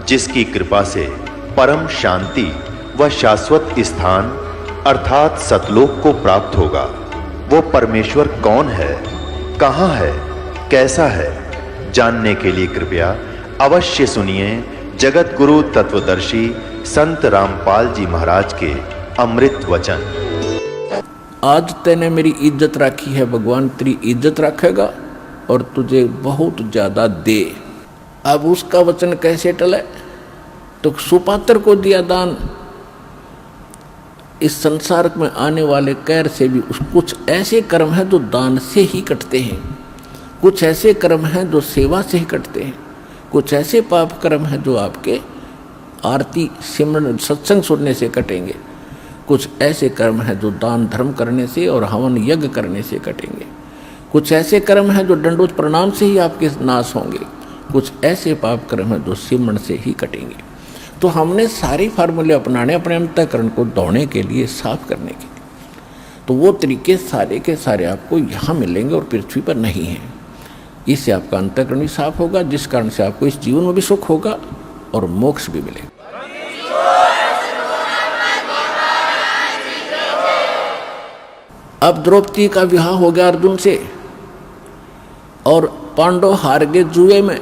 जिसकी कृपा से परम शांति व शाश्वत स्थान अर्थात सतलोक को प्राप्त होगा। वो परमेश्वर कौन है, कहां है, कैसा है, जानने के लिए कृपया अवश्य सुनिए जगत गुरु तत्वदर्शी संत रामपाल जी महाराज के अमृत वचन। आज तैने मेरी इज्जत रखी है, भगवान तेरी इज्जत रखेगा और तुझे बहुत ज्यादा दे। अब उसका वचन कैसे टले? तो सुपात्र को दिया दान। इस संसार में आने वाले कैर से भी कुछ ऐसे कर्म हैं जो दान से ही कटते हैं, कुछ ऐसे कर्म हैं जो सेवा से ही कटते हैं, कुछ ऐसे पाप कर्म हैं जो आपके आरती सिमरन सत्संग सुनने से कटेंगे, कुछ ऐसे कर्म हैं जो दान धर्म करने से और हवन यज्ञ करने से कटेंगे, कुछ ऐसे कर्म हैं जो दंडोत प्रणाम से ही आपके नाश होंगे, कुछ ऐसे पाप कर्म हैं जो सिमरन से ही कटेंगे। तो हमने सारी फार्मूले अपनाने अपने अंतःकरण को दौड़ने के लिए, साफ करने के लिए। तो वो तरीके सारे के सारे आपको यहाँ मिलेंगे और पृथ्वी पर नहीं हैं। इससे आपका अंतःकरण भी साफ होगा, जिस कारण से आपको इस जीवन में भी सुख होगा और मोक्ष भी मिलेगा। अब द्रौपदी का विवाह हो गया अर्जुन से और पांडव हार गए जुए में,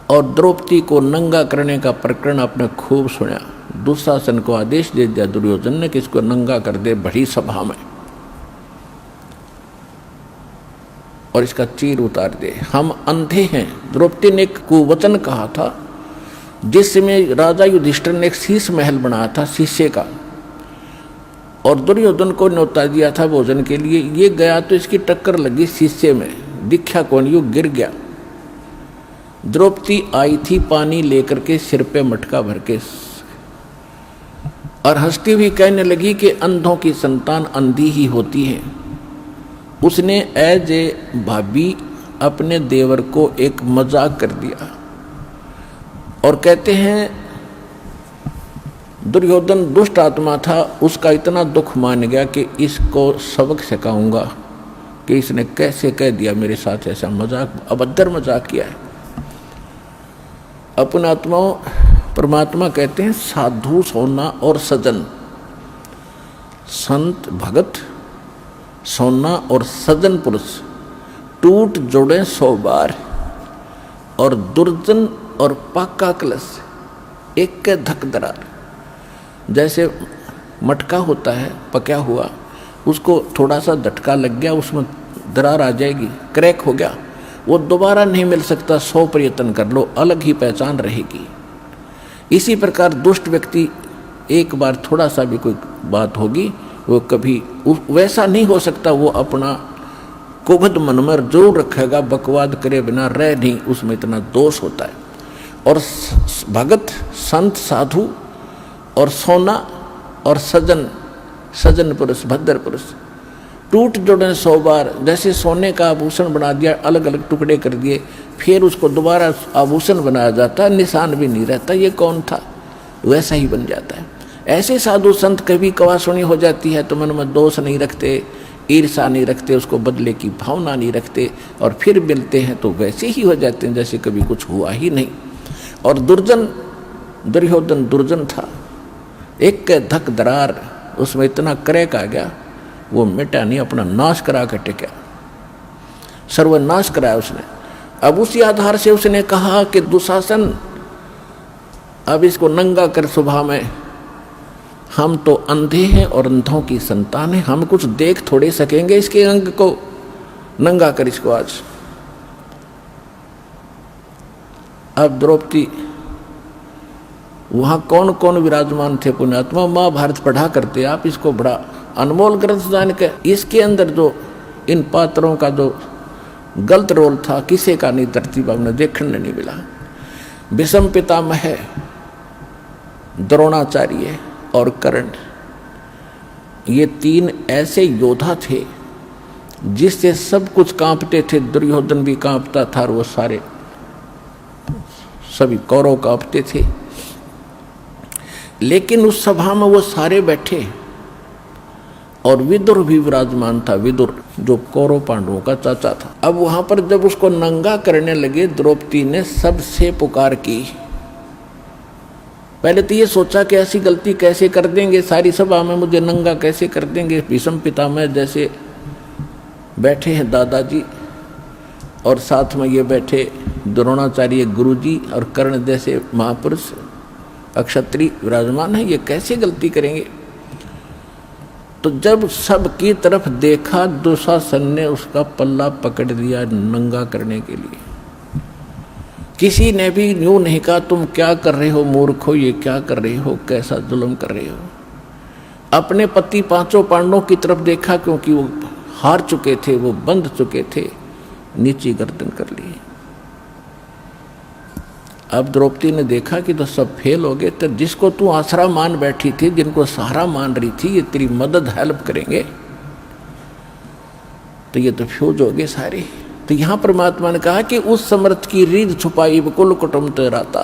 और द्रौपदी को नंगा करने का प्रकरण आपने खूब सुना। दुशासन को आदेश दे दिया दुर्योधन ने कि इसको नंगा कर दे बड़ी सभा में और इसका चीर उतार दे। हम अंधे हैं। द्रौपदी ने एक कुवचन कहा था, जिस समय राजा युधिष्ठिर ने एक शीश महल बनाया था शीशे का, और दुर्योधन को न्योता दिया था भोजन के लिए। ये गया तो इसकी टक्कर लगी शीशे में, दिखा कौन, यूं गिर गया। द्रौपदी आई थी पानी लेकर के सिर पे मटका भर के, और हंसती हुई कहने लगी कि अंधों की संतान अंधी ही होती है। उसने एज ए भाभी अपने देवर को एक मजाक कर दिया, और कहते हैं दुर्योधन दुष्ट आत्मा था, उसका इतना दुख मान गया कि इसको सबक सिखाऊंगा कि इसने कैसे कह दिया मेरे साथ ऐसा मजाक, अभद्र मजाक किया है। अपने आत्माओं परमात्मा कहते हैं साधु सोना और सजन, संत भगत सोना और सजन पुरुष टूट जोड़े 100 बार, और दुर्जन और पाका कलश एक के धक दरार। जैसे मटका होता है पका हुआ, उसको थोड़ा सा झटका लग गया, उसमें दरार आ जाएगी, क्रैक हो गया, वो दोबारा नहीं मिल सकता। 100 प्रयत्न कर लो, अलग ही पहचान रहेगी। इसी प्रकार दुष्ट व्यक्ति एक बार थोड़ा सा भी कोई बात होगी, वो कभी वैसा नहीं हो सकता। वो अपना कुबद मन में जोर रखेगा, बकवाद करे बिना रह नहीं, उसमें इतना दोष होता है। और भगत संत साधु और सोना और सजन, सजन पुरुष भद्र पुरुष टूट जोड़े 100 बार। जैसे सोने का आभूषण बना दिया, अलग अलग टुकड़े कर दिए, फिर उसको दोबारा आभूषण बनाया जाता, निशान भी नहीं रहता ये कौन था, वैसा ही बन जाता है। ऐसे साधु संत कभी कवासुनी हो जाती है तो मन में दोष नहीं रखते, ईर्षा नहीं रखते, उसको बदले की भावना नहीं रखते, और फिर मिलते हैं तो वैसे ही हो जाते हैं जैसे कभी कुछ हुआ ही नहीं। और दुर्जन, दुर्योधन दुर्जन था, एक के धक दरार, उसमें इतना क्रैक आ गया, वो मिटा नहीं, अपना नाश करा के टिका, सर्वनाश कराया उसने। अब उसी आधार से उसने कहा कि दुशासन अब इसको नंगा कर सुबह में, हम तो अंधे हैं और अंधों की संतान है, हम कुछ देख थोड़े सकेंगे इसके अंग को, नंगा कर इसको आज। अब द्रौपदी, वहाँ कौन कौन विराजमान थे पुण्यात्मा, महाभारत पढ़ा करते आप, इसको बड़ा अनमोल ग्रंथ जान के। इसके अंदर जो इन पात्रों का जो गलत रोल था किसी का नहीं धरती पर हमने देखने नहीं मिला। विषम पितामह, द्रोणाचार्य और कर्ण, ये 3 ऐसे योद्धा थे जिससे सब कुछ कांपते थे। दुर्योधन भी कांपता था और वो सारे सभी कौरव कांपते थे। लेकिन उस सभा में वो सारे बैठे और विदुर भी विराजमान था। विदुर जो कौरव पांडवों का चाचा था। अब वहां पर जब उसको नंगा करने लगे, द्रौपदी ने सबसे पुकार की। पहले तो ये सोचा कि ऐसी गलती कैसे कर देंगे, सारी सभा में मुझे नंगा कैसे कर देंगे। भीष्म पितामह जैसे बैठे हैं दादाजी, और साथ में ये बैठे द्रोणाचार्य गुरुजी, और कर्ण जैसे महापुरुष अक्षत्रिय विराजमान है, ये कैसे गलती करेंगे। तो जब सबकी तरफ देखा, दुशासन ने उसका पल्ला पकड़ दिया नंगा करने के लिए। किसी ने भी यूं नहीं कहा तुम क्या कर रहे हो मूर्ख हो, ये क्या कर रहे हो, कैसा जुल्म कर रहे हो। अपने पति पांचों पांडवों की तरफ देखा, क्योंकि वो हार चुके थे, वो बंध चुके थे, नीची गर्दन कर ली। अब द्रौपदी ने देखा कि तो सब फेल हो गए। तो जिसको तू आसरा मान बैठी थी, जिनको सहारा मान रही थी, ये तेरी मदद हेल्प करेंगे, तो ये तो फ्यूज हो गए सारे। तो यहां परमात्मा ने कहा कि उस समर्थ की रीढ़ छुपाई कुल कुटुंब तेराता।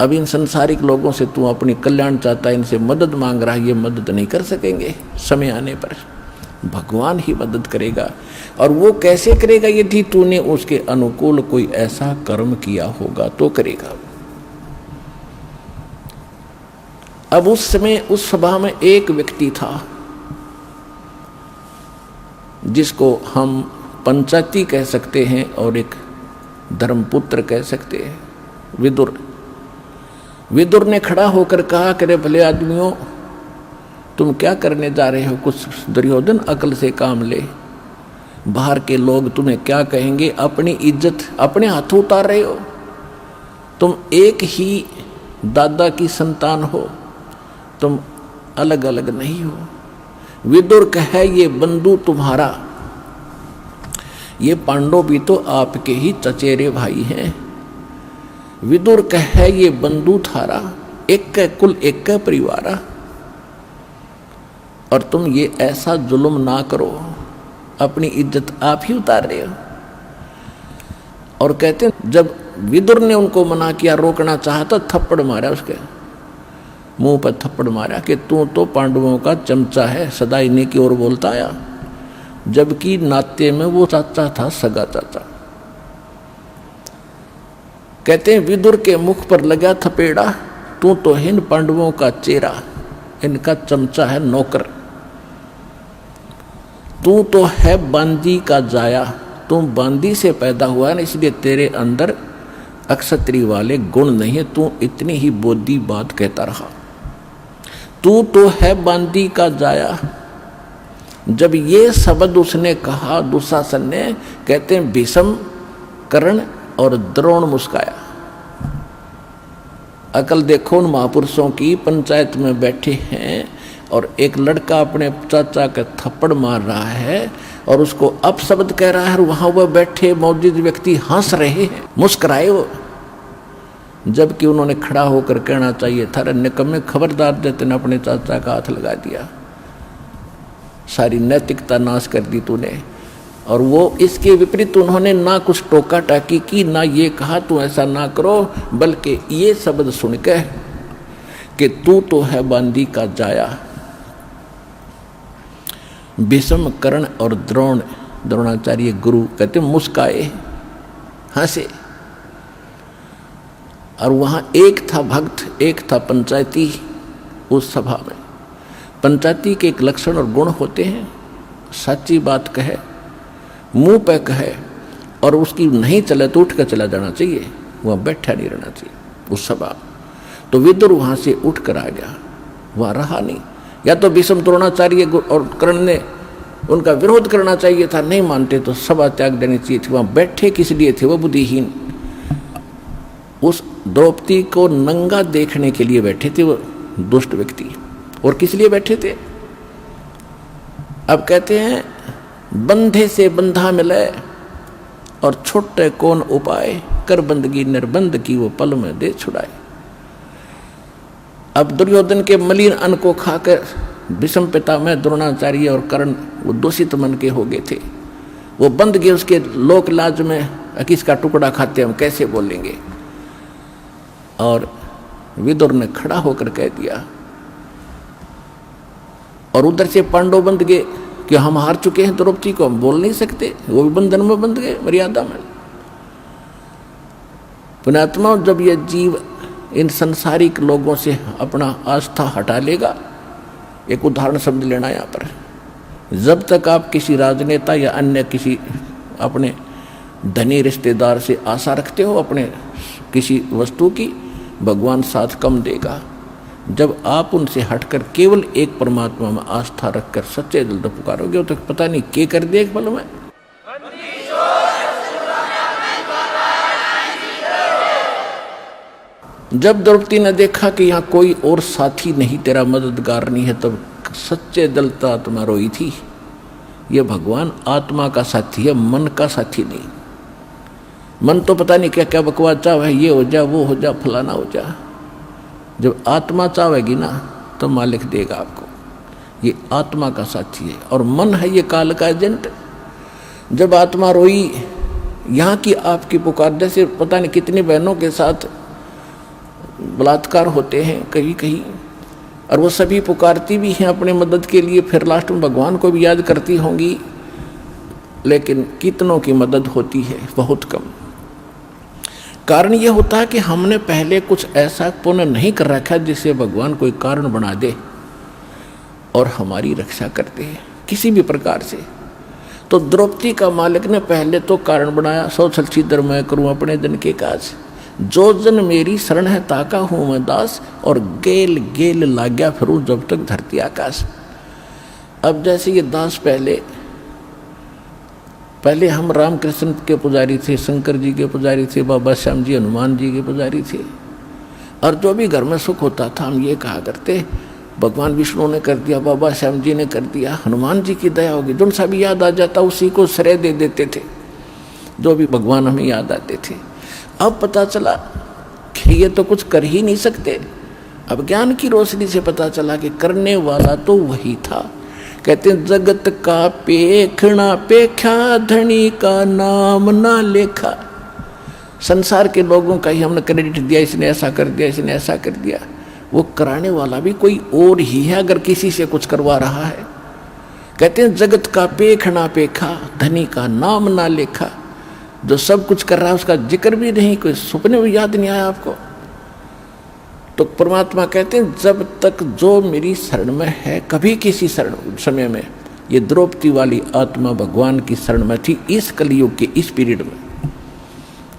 अब इन संसारिक लोगों से तू अपनी कल्याण चाहता है, इनसे मदद मांग रहा है, ये मदद नहीं कर सकेंगे। समय आने पर भगवान ही मदद करेगा। और वो कैसे करेगा? यदि तूने उसके अनुकूल कोई ऐसा कर्म किया होगा तो करेगा। अब उस समय उस सभा में एक व्यक्ति था जिसको हम पंचायती कह सकते हैं और एक धर्मपुत्र कह सकते हैं, विदुर। विदुर ने खड़ा होकर कहा, करे भले आदमियों, तुम क्या करने जा रहे हो? कुछ दुर्योधन अकल से काम ले। बाहर के लोग तुम्हें क्या कहेंगे? अपनी इज्जत अपने हाथों उतार रहे हो। तुम एक ही दादा की संतान हो, तुम अलग अलग नहीं हो। विदुर कहे ये बंधु तुम्हारा, ये पांडव भी तो आपके ही चचेरे भाई हैं। विदुर कहे ये बंधु थारा, एक कुल एक परिवारा, और तुम ये ऐसा जुल्म ना करो, अपनी इज्जत आप ही उतार रहे हो। और कहते हैं जब विदुर ने उनको मना किया, रोकना चाहा, तो थप्पड़ मारा, उसके मुंह पर थप्पड़ मारा कि तू तो पांडवों का चमचा है, सदा इन्हीं की ओर बोलता आया, जबकि नाते में वो चाचा था, सगा चाचा। कहते हैं विदुर के मुख पर लगा थपेड़ा, तू तो इन पांडवों का चेहरा, इनका चमचा है, नौकर। तू तो है बांदी का जाया, तू बांदी से पैदा हुआ है, इसलिए तेरे अंदर अक्षत्री वाले गुण नहीं है, तू इतनी ही बोधी बात कहता रहा। तू तो है बांदी का जाया। जब ये शब्द उसने कहा दुशासन ने, कहते हैं भीष्म, कर्ण और द्रोण मुस्काया। अकल देखो उन महापुरुषों की, पंचायत में बैठे हैं और एक लड़का अपने चाचा का थप्पड़ मार रहा है और उसको अपशब्द कह रहा है, और वहां वह बैठे मौजूद व्यक्ति हंस रहे हैं, मुस्कुराए वो। जबकि उन्होंने खड़ा होकर कहना चाहिए था, निकम्मे खबरदार, देते ने अपने चाचा का हाथ लगा दिया, सारी नैतिकता नाश कर दी तूने। और वो इसके विपरीत उन्होंने ना कुछ टोका टाकी की, ना ये कहा तू ऐसा ना करो, बल्कि ये शब्द सुन के कि तू तो है बांदी का जाया। भीष्म, कर्ण और द्रोणाचार्य गुरु कहते मुस्काए, हंसे। और वहां एक था भक्त, एक था पंचायती। उस सभा में पंचायती के एक लक्षण और गुण होते हैं, सच्ची बात कहे, मुंह पे कहे, और उसकी नहीं चले तो उठ कर चला जाना चाहिए, वहां बैठा नहीं रहना चाहिए उस सभा। तो विदुर वहां से उठ कर आ गया, वहां रहा नहीं। या तो भीष्म, द्रोणाचार्य और कर्ण ने उनका विरोध करना चाहिए था, नहीं मानते तो सभा त्याग देनी चाहिए थी। वहां बैठे किस लिए थे? वो बुद्धिहीन उस द्रौपदी को नंगा देखने के लिए बैठे थे वो दुष्ट व्यक्ति। और किस लिए बैठे थे? अब कहते हैं बंधे से बंधा मिले और छोटे कौन उपाय, कर बंदगी निर्बंध की वो पल में दे छुड़ाए। अब दुर्योधन के मलिन अन्न को खाकर भीष्म पितामह, द्रोणाचार्य और कर्ण वो दूषित मन के हो गए थे, वो बंध गए उसके लोक लाज में, किसका टुकड़ा खाते हम कैसे बोलेंगे। और विदुर ने खड़ा होकर कह दिया और उधर से पांडव बंध गए कि हम हार चुके हैं, द्रौपदी को हम बोल नहीं सकते, वो भी बंधन में बंध गए, मर्यादा में। पुण्यात्मा, जब यह जीव इन संसारिक लोगों से अपना आस्था हटा लेगा, एक उदाहरण समझ लेना यहाँ पर, जब तक आप किसी राजनेता या अन्य किसी अपने धनी रिश्तेदार से आशा रखते हो अपने किसी वस्तु की, भगवान साथ कम देगा। जब आप उनसे हटकर केवल एक परमात्मा में आस्था रखकर सच्चे दिल से पुकारोगे तो पता नहीं क्या कर दिया एक पल में। जब द्रौपदी ने देखा कि यहाँ कोई और साथी नहीं, तेरा मददगार नहीं है, तब सच्चे दिल से आत्मा रोई थी। ये भगवान आत्मा का साथी है, मन का साथी नहीं। मन तो पता नहीं क्या क्या बकवास चाहे, ये हो जा, वो हो जा, फलाना हो जा। जब आत्मा चाहेगी ना तो मालिक देगा आपको। ये आत्मा का साथी है और मन है ये काल का एजेंट। जब आत्मा रोई, यहाँ की आपकी पुकार, जैसे पता नहीं कितनी बहनों के साथ बलात्कार होते हैं कहीं कहीं, और वो सभी पुकारती भी हैं अपने मदद के लिए, फिर लास्ट में भगवान को भी याद करती होंगी, लेकिन कितनों की मदद होती है, बहुत कम। कारण ये होता है कि हमने पहले कुछ ऐसा पुण्य नहीं कर रखा जिससे भगवान कोई कारण बना दे और हमारी रक्षा करते हैं किसी भी प्रकार से। तो द्रौपदी का मालिक ने पहले तो कारण बनाया, सौ छलछीदर मैं करूं अपने दिन के काज, जो जन मेरी शरण है ताका हूं मैं दास, और गेल गेल लाग्या फिरूं जब तक धरती आकाश। अब जैसे ये दास पहले हम रामकृष्ण के पुजारी थे, शंकर जी के पुजारी थे, बाबा श्याम जी हनुमान जी के पुजारी थे, और जो भी घर में सुख होता था हम ये कहा करते भगवान विष्णु ने कर दिया, बाबा श्याम जी ने कर दिया, हनुमान जी की दया होगी। जो सा भी याद आ जाता उसी को श्रेय दे देते थे, जो भी भगवान हमें याद आते थे। अब पता चला कि ये तो कुछ कर ही नहीं सकते। अब ज्ञान की रोशनी से पता चला कि करने वाला तो वही था। कहते हैं जगत का पेखना पेखा, धनी का नाम ना लेखा। संसार के लोगों का ही हमने क्रेडिट दिया, इसने ऐसा कर दिया, इसने ऐसा कर दिया। वो कराने वाला भी कोई और ही है अगर किसी से कुछ करवा रहा है। कहते हैं जगत का पेखना पेखा, धनी का नाम ना लेखा। जो सब कुछ कर रहा है उसका जिक्र भी नहीं, कोई सपने में याद नहीं आया आपको। तो परमात्मा कहते हैं जब तक जो मेरी शरण में है, कभी किसी शरण समय में, ये द्रौपदी वाली आत्मा भगवान की शरण में थी। इस कलयुग के इस पीरियड में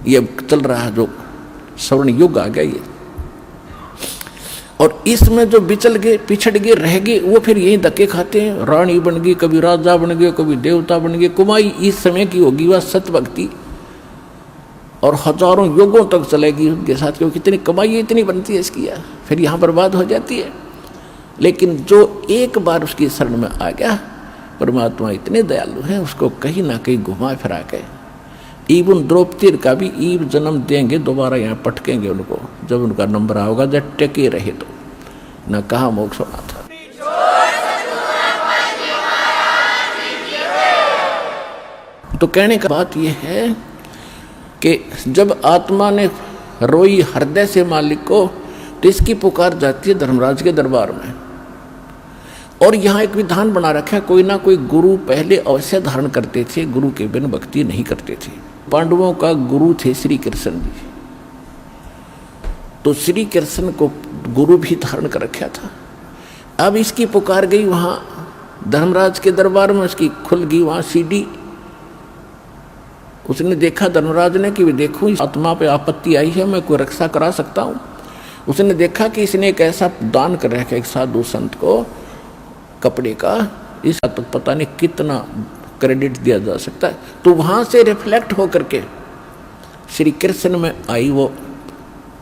ये चल रहा है जो स्वर्ण युग आ गया ये, और इसमें जो बिचल गए, पिछड़ गए, रह गए, वो फिर यही धक्के खाते हैं। रानी बन गई, कभी राजा बन गए, कभी देवता बन गए। कुमाई इस समय की होगी वह सत्य भक्ति, और हजारों युगों तक चलेगी उनके साथ, क्योंकि इतनी कमाई इतनी बनती है इसकी, फिर यहाँ बर्बाद हो जाती है। लेकिन जो एक बार उसकी शरण में आ गया, परमात्मा इतने दयालु हैं, उसको कहीं ना कहीं घुमा फिरा के इवन द्रौपदी का भी ईव जन्म देंगे, दोबारा यहाँ पटकेंगे उनको जब उनका नंबर आओगा, जब टेके रहे तो न कहा मोक्ष होना था। तो कहने का बात यह है कि जब आत्मा ने रोई हृदय से मालिक को, तो इसकी पुकार जाती है धर्मराज के दरबार में। और यहाँ एक विधान बना रखा है, कोई ना कोई गुरु पहले अवश्य धारण करते थे, गुरु के बिन भक्ति नहीं करते थे। पांडवों का गुरु थे श्री कृष्ण जी, तो श्री कृष्ण को गुरु भी धारण कर रखा था। अब इसकी पुकार गई वहाँ धर्मराज के दरबार में, उसकी खुल गई वहाँ सीढ़ी। उसने देखा धर्मराज ने कि देखो इस आत्मा पे आपत्ति आई है, मैं कोई रक्षा करा सकता हूँ। उसने देखा कि इसने एक ऐसा दान कर रखा एक साधु संत को कपड़े का, इस पता नहीं कितना क्रेडिट दिया जा सकता है। तो वहाँ से रिफ्लेक्ट होकर के श्री कृष्ण में आई वो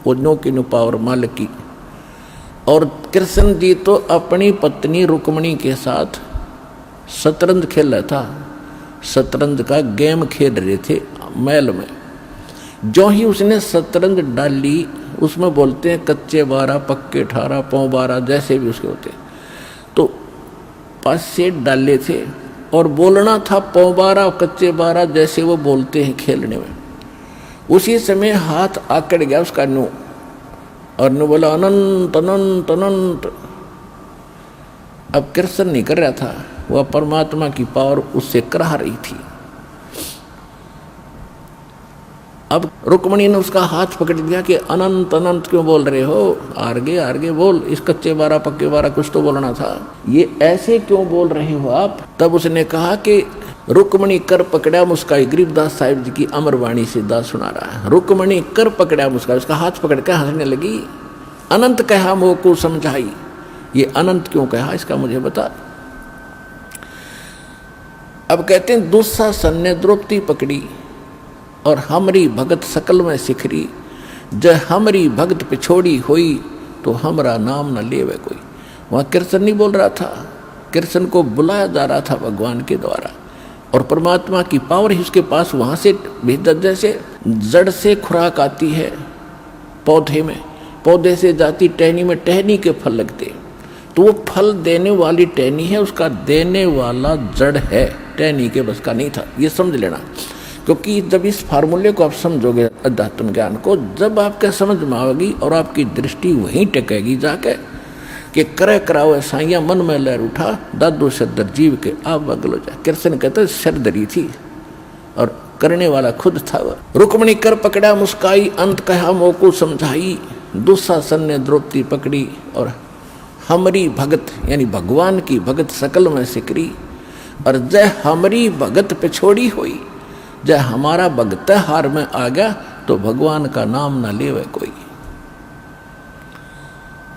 नो की नो पावर मालिक की। और कृष्ण जी तो अपनी पत्नी रुक्मणी के साथ शतरंज खेल रहा था, शतरंज का गेम खेल रहे थे महल में। जो ही उसने शतरंज डाली, उसमें बोलते हैं कच्चे 12 पक्के 18 पौ 12 जैसे भी उसके होते, तो 5 सेट डाले थे और बोलना था पौ 12 कच्चे 12 जैसे वो बोलते हैं खेलने में। उसी समय हाथ आकड़ गया उसका नो, और नो बोला अनंत अनंत अनंत। अब कृष्ण नहीं कर रहा था, वह परमात्मा की पावर उससे करा रही थी। अब रुक्मणी ने उसका हाथ पकड़ दिया कि अनंत अनंत क्यों बोल रहे हो, आगे आगे बोल, इस कच्चे बारा पक्के बारा कुछ तो बोलना था, ये ऐसे क्यों बोल रहे हो आप। तब उसने कहा कि रुक्मणी कर पकड़ा मुस्काई, गरीबदास साहिब जी की अमरवाणी से दास सुना रहा है। रुक्मणी कर पकड़ा मुस्काई, उसका हाथ पकड़ कर हंसने लगी। अनंत कहा मोह को समझाई, ये अनंत क्यों कहा इसका मुझे बता। अब कहते हैं दुस्शासन ने द्रौपदी पकड़ी और हमरी भगत सकल में सिखरी, जय हमरी भगत पिछोड़ी हुई तो हमरा नाम न लेवे कोई। वहाँ कृष्ण नहीं बोल रहा था, कृष्ण को बुलाया जा रहा था भगवान के द्वारा, और परमात्मा की पावर ही उसके पास वहाँ से भीतर, जैसे जड़ से खुराक आती है पौधे में, पौधे से जाती टहनी में, टहनी के फल लगते, तो वो फल देने वाली टहनी है, उसका देने वाला जड़ है, टहनी के बस का नहीं था, ये समझ लेना। क्योंकि जब इस फार्मूले को आप समझोगे अध्यात्म ज्ञान को, जब आपके समझ में आएगी और आपकी दृष्टि वहीं टेकेगी जाके कि करे कराओ साइया मन में लहर उठा, दादू सदर जीव के आप बगलो जाए। कृष्ण कहते सरदरी थी और करने वाला खुद था वह। रुक्मणी कर पकड़ा मुस्काई, अंत कहा मोह को समझाई, दुस्शासन ने द्रौपदी पकड़ी और हमरी भगत यानी भगवान की भगत सकल में सिकरी, और जय हमरी भगत पिछोड़ी हुई, जय हमारा भगत हार में आ गया तो भगवान का नाम ना लेवे कोई।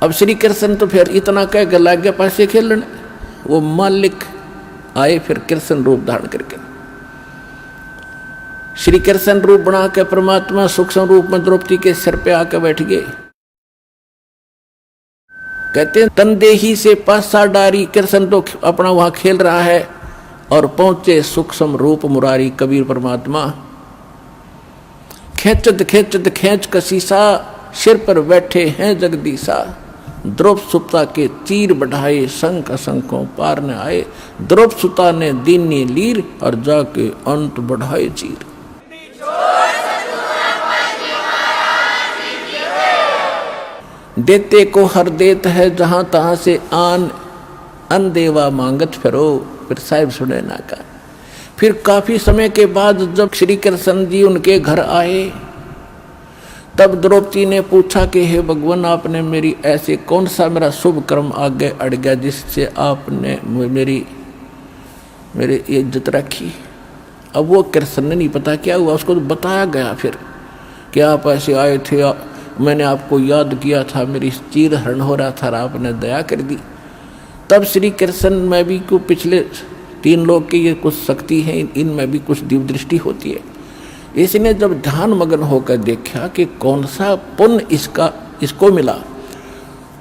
अब श्री कृष्ण तो फिर इतना कह के लग गया पैसे खेलने, वो मालिक आए फिर कृष्ण रूप धारण करके, श्री कृष्ण रूप बना के परमात्मा सूक्ष्म रूप में द्रौपदी के सिर पे आकर बैठ गए। कहते हैं तनदेही से पासा डारी, कृष्ण तो अपना वहां खेल रहा है और पहुंचे सूक्ष्म रूप मुरारी कबीर परमात्मा। खेचत खेचत खेच कसीसा, सिर पर बैठे हैं जगदीशा, द्रौप सुता के तीर बढ़ाए, शंख असंखों पार न आए, द्रौप सुता ने दीनी लीर और जाके अंत बढ़ाए चीर। देते को हर देत है जहां तहां से आन, अनदेवा मांगत फिरो, फिर साहिब सुने ना का। फिर काफी समय के बाद जब श्री कृष्ण जी उनके घर आए, तब द्रौपदी ने पूछा कि हे भगवान, आपने मेरी ऐसे कौन सा मेरा शुभ कर्म आगे अड़ गया जिससे आपने मेरी इज्जत रखी। अब वो कृष्ण ने नहीं पता क्या हुआ, उसको तो बताया गया फिर कि आप ऐसे आए थे, मैंने आपको याद किया था, मेरी चीर हरण हो रहा था, आपने दया कर दी। तब श्री कृष्ण में भी को पिछले 3 लोग की ये कुछ शक्ति है, इनमें भी कुछ दिव्य दृष्टि होती है। इसने जब ध्यान मग्न होकर देखा कि कौन सा पुण्य इसको मिला,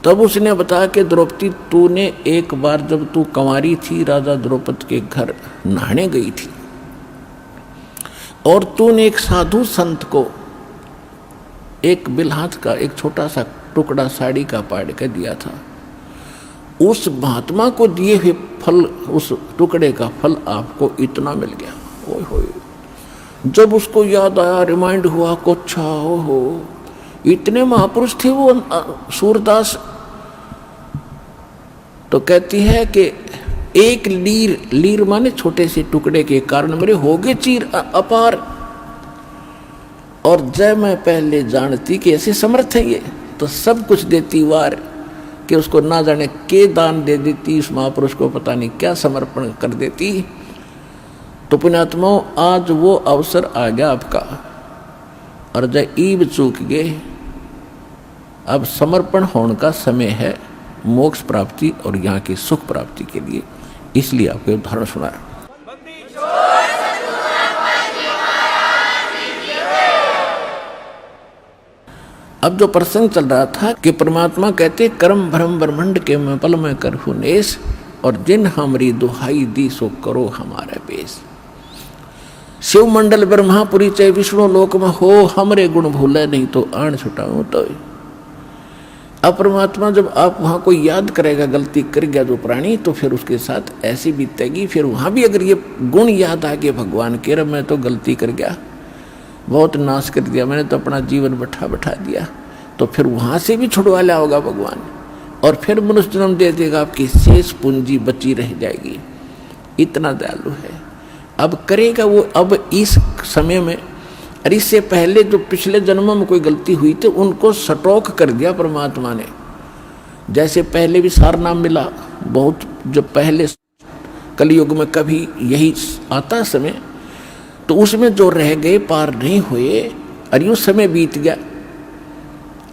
तब उसने बताया कि द्रौपदी, तूने एक बार जब तू कंवारी थी राजा द्रौपद के घर नहाने गई थी, और तूने एक साधु संत को एक बिलहात का एक छोटा सा टुकड़ा साड़ी का पाड़ के दिया था। उस महात्मा को दिए हुए फल, उस टुकड़े का फल आपको इतना मिल गया। ओए होए, जब उसको याद आया, रिमाइंड हुआ को, अच्छा हो इतने महापुरुष थे वो सूरदास। तो कहती है कि एक लीर माने छोटे से टुकड़े के कारण मेरे हो गए चीर अपार, और जय मैं पहले जानती कि ऐसे समर्थ है ये, तो सब कुछ देती वार कि उसको ना जाने के दान दे देती, उस महापुरुष को पता नहीं क्या समर्पण कर देती। तो पुण्यात्माओं, आज वो अवसर आ गया आपका, और जय ईब चूक गए, अब समर्पण होने का समय है मोक्ष प्राप्ति और यहाँ की सुख प्राप्ति के लिए। इसलिए आपको उदाहरण सुनाया। अब जो प्रसंग चल रहा था कि परमात्मा कहते कर्म भ्रम ब्रह्मंड के मैं पल में करहु नेस, और जिन हमारी दुहाई दी सो करो हमारा बेस। शिव मंडल ब्रह्मापुरी चाहे विष्णु लोक में हो, हमरे गुण भूले नहीं तो आण छुटाऊं तो। अब परमात्मा जब आप वहाँ कोई याद करेगा गलती कर गया जो प्राणी, तो फिर उसके साथ ऐसी बीतेगी। फिर वहाँ भी अगर ये गुण याद आ गए भगवान के, रब मैं तो गलती कर गया, बहुत नाश कर दिया, मैंने तो अपना जीवन बैठा दिया, तो फिर वहाँ से भी छुड़वा लिया होगा भगवान। और फिर मनुष्य जन्म दे देगा, आपकी शेष पूंजी बची रह जाएगी। इतना दयालु है। अब करेगा वो, अब इस समय में, और इससे पहले जो पिछले जन्मों में कोई गलती हुई थी उनको स्टॉक कर दिया परमात्मा ने। जैसे पहले भी सार नाम मिला बहुत, जो पहले कलयुग में कभी यही आता समय, तो उसमें जो रह गए पार नहीं हुए, और यूँ समय बीत गया,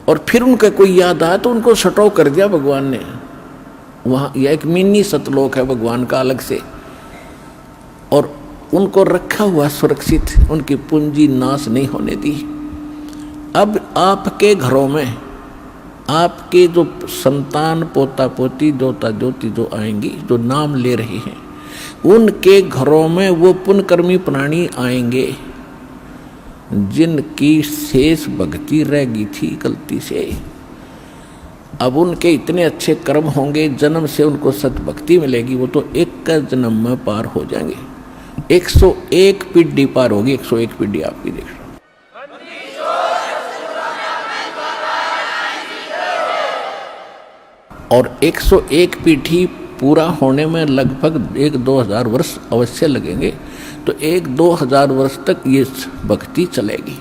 और फिर उनका कोई याद आया तो उनको स्टॉक कर दिया भगवान ने। वहाँ यह एक मिनी सतलोक है भगवान का अलग से, और उनको रखा हुआ सुरक्षित, उनकी पूंजी नाश नहीं होने दी। अब आपके घरों में आपके जो संतान पोता पोती जोता जोती जो आएंगी, जो नाम ले रहे हैं, उनके घरों में वो पुण्यकर्मी प्राणी आएंगे जिनकी शेष भक्ति रह गई थी गलती से। अब उनके इतने अच्छे कर्म होंगे, जन्म से उनको सतभक्ति मिलेगी, वो तो एक का जन्म में पार हो जाएंगे। 101 पीढ़ी पार होगी, 101 पीढ़ी आपकी देख रहा। और 101 पीढ़ी पूरा होने में लगभग 1-2 हजार वर्ष अवश्य लगेंगे। तो 1-2 हजार वर्ष तक ये भक्ति चलेगी,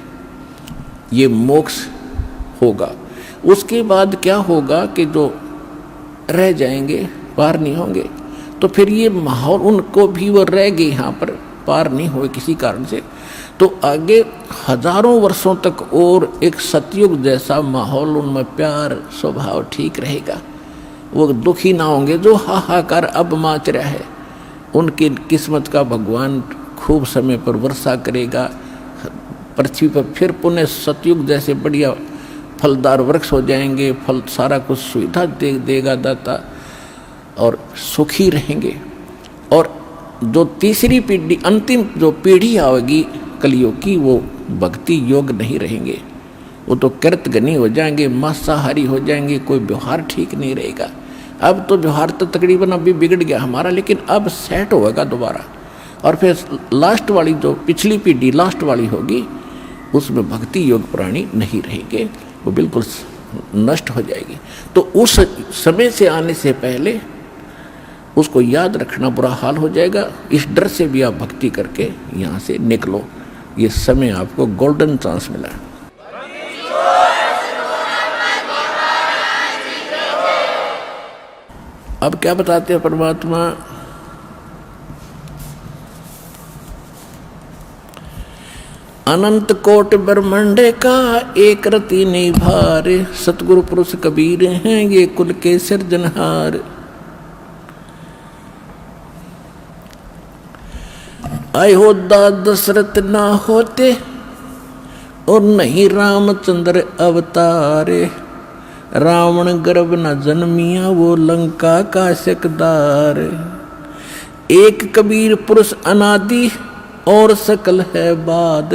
ये मोक्ष होगा। उसके बाद क्या होगा कि जो रह जाएंगे पार नहीं होंगे, तो फिर ये माहौल उनको भी वो रह गए यहाँ पर, पार नहीं हुए किसी कारण से, तो आगे हजारों वर्षों तक और एक सतयुग जैसा माहौल, उनमें प्यार स्वभाव ठीक रहेगा। वो दुखी ना होंगे जो हाहाकार अब माच रहा है। उनकी किस्मत का भगवान खूब समय पर वर्षा करेगा पृथ्वी पर, फिर पुनः सतयुग जैसे बढ़िया फलदार वृक्ष हो जाएंगे, फल सारा कुछ सुविधा देगा दाता, और सुखी रहेंगे। और जो तीसरी पीढ़ी, अंतिम जो पीढ़ी आएगी कलियुग की, वो भक्ति योग नहीं रहेंगे, वो तो कृतघ्नी हो जाएंगे, मांसाहारी हो जाएंगे, कोई व्यवहार ठीक नहीं रहेगा। अब तो व्यवहार तो तकरीबन अभी बिगड़ गया हमारा, लेकिन अब सेट होगा दोबारा। और फिर लास्ट वाली जो पिछली पीढ़ी लास्ट वाली होगी, उसमें भक्ति योग प्राणी नहीं रहेंगे, वो बिल्कुल नष्ट हो जाएगी। तो उस समय से आने से पहले उसको याद रखना, बुरा हाल हो जाएगा। इस डर से भी आप भक्ति करके यहाँ से निकलो। ये समय आपको गोल्डन चांस मिला है। अब क्या बताते हैं परमात्मा, अनंत कोट ब्रह्मांड का एक रति नहीं भार, सतगुरु पुरुष कबीर हैं ये कुल के सिरजनहार। अयोध्या दशरथ ना होते और नहीं रामचंद्र अवतारे, रावण गर्भ न जन्मिया वो लंका का शकदार। एक कबीर पुरुष अनादि और सकल है बाद,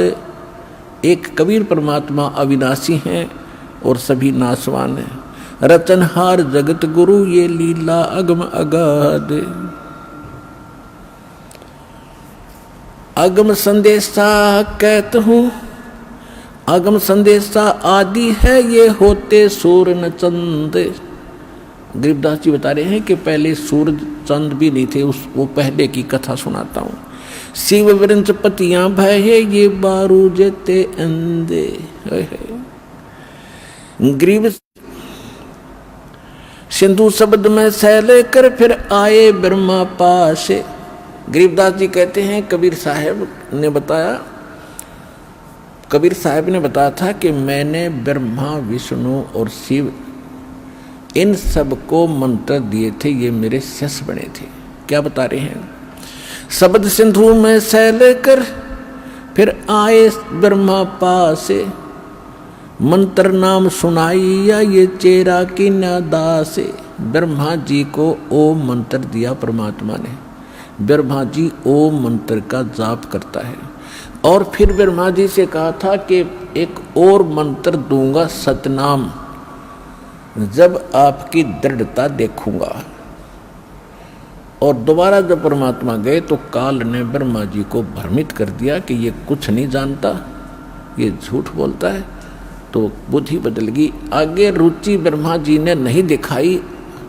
एक कबीर परमात्मा अविनाशी हैं और सभी नाशवान हैं। रचनहार जगत गुरु ये लीला अगम अगाध, अगम संदेशा कहत हूँ, अगम संदेशा आदि है ये होते सूर्य न चंद। गरीबदास जी बता रहे हैं कि पहले सूरज चंद भी नहीं थे, वो पहले की कथा सुनाता हूँ। शिव वृंच पतियां भय है ये बारू जेते अंधे। गरीब सिंधु शब्द में सैले कर फिर आए ब्रह्मा पास। गरीबदास जी कहते हैं कबीर साहब ने बताया, कबीर साहब ने बताया था कि मैंने ब्रह्मा विष्णु और शिव इन सब को मंत्र दिए थे, ये मेरे शिष्य बने थे। क्या बता रहे हैं, शब्द सिंधु में सैल कर फिर आए ब्रह्मा पास, मंत्र नाम सुनाइया ये चेरा की नादास। ब्रह्मा जी को ओम मंत्र दिया परमात्मा ने। ब्रह्मा जी ओम मंत्र का जाप करता है, और फिर ब्रह्मा जी से कहा था कि एक और मंत्र दूंगा सतनाम, जब आपकी दृढ़ता देखूंगा। और दोबारा जब परमात्मा गए तो काल ने ब्रह्मा जी को भ्रमित कर दिया कि ये कुछ नहीं जानता, ये झूठ बोलता है। तो बुद्धि बदल गई। आगे रुचि ब्रह्मा जी ने नहीं दिखाई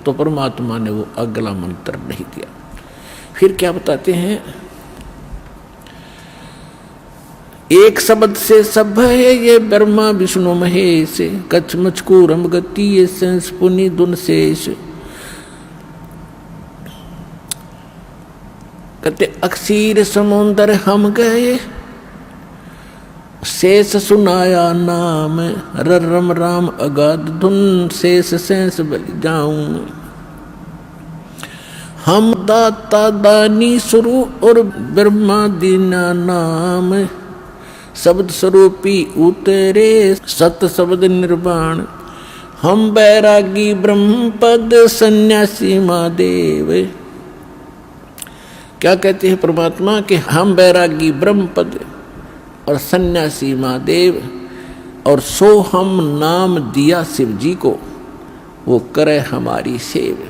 तो परमात्मा ने वो अगला मंत्र नहीं दिया। फिर क्या बताते हैं, एक शब्द से सब है ये ब्रह्मा विष्णु महेश, कच्छ मचकूरम गति ये सेंस पुनि दुन शेष। कहते अक्षीर समुंदर हम गए, शेष सुनाया नाम, रम राम अगाध धुन, शेष सेंस बलि जाऊं। हम दाता दानी शुरू और ब्रह्मा दीना नाम, शब्द स्वरूपी उतरे सत शब्द निर्वाण। हम बैरागी ब्रह्म पद सन्यासी महादेव। क्या कहते हैं परमात्मा कि हम बैरागी ब्रह्म पद और सन्यासी महादेव, और सो हम नाम दिया शिव जी को, वो करे हमारी सेव।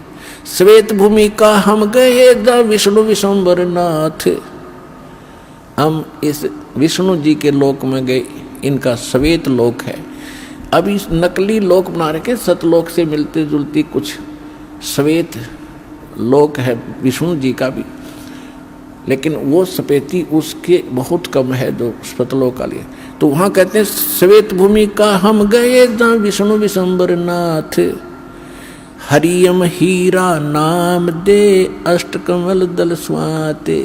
श्वेत भूमि का हम गए दा विष्णु विश्वम्बर नाथ। हम इस विष्णु जी के लोक में गए, इनका श्वेत लोक है। अब इस नकली लोक बना रखे, सतलोक से मिलते जुलती कुछ श्वेत लोक है विष्णु जी का भी, लेकिन वो सपेती उसके बहुत कम है जो सतलोक का लिए। तो वहाँ कहते हैं श्वेत भूमि का हम गए जहाँ विष्णु विश्वम्बर नाथ, हरियम हीरा नाम दे अष्टकमल दल स्वाते।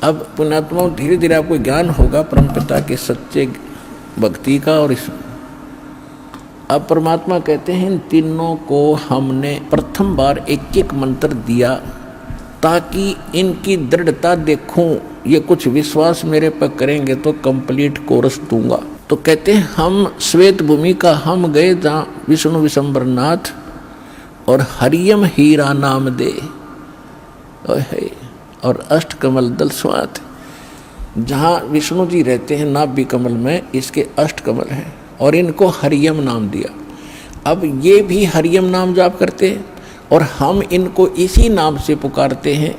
अब पुण्यात्मा धीरे धीरे आपको ज्ञान होगा परमपिता के सच्चे भक्ति का। और इस अब परमात्मा कहते हैं इन तीनों को हमने प्रथम बार एक एक मंत्र दिया ताकि इनकी दृढ़ता देखूं, ये कुछ विश्वास मेरे पर करेंगे तो कंप्लीट कोर्स दूंगा। तो कहते हैं हम श्वेत भूमि का हम गए जहाँ विष्णु विश्वम्बर नाथ, और हरियम हीरा नाम दे, और अष्ट कमल दल स्वात, जहाँ विष्णु जी रहते हैं नाभि कमल में, इसके अष्ट कमल हैं और इनको हरियम नाम दिया। अब ये भी हरियम नाम जाप करते हैं और हम इनको इसी नाम से पुकारते हैं,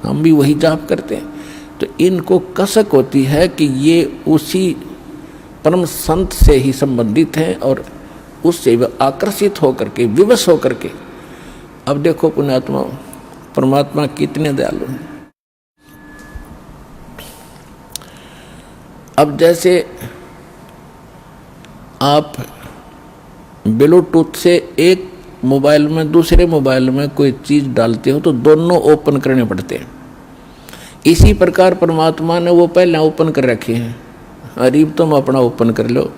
हम भी वही जाप करते हैं। तो इनको कसक होती है कि ये उसी परम संत से ही संबंधित हैं और उससे आकर्षित होकर के, विवश होकर के। अब देखो पुण्यात्मा परमात्मा कितने दयालु हैं। अब जैसे आप ब्लूटूथ से एक मोबाइल में दूसरे मोबाइल में कोई चीज़ डालते हो तो दोनों ओपन करने पड़ते हैं, इसी प्रकार परमात्मा ने वो पहले ओपन कर रखे हैं। अरीब तुम अपना ओपन कर लो,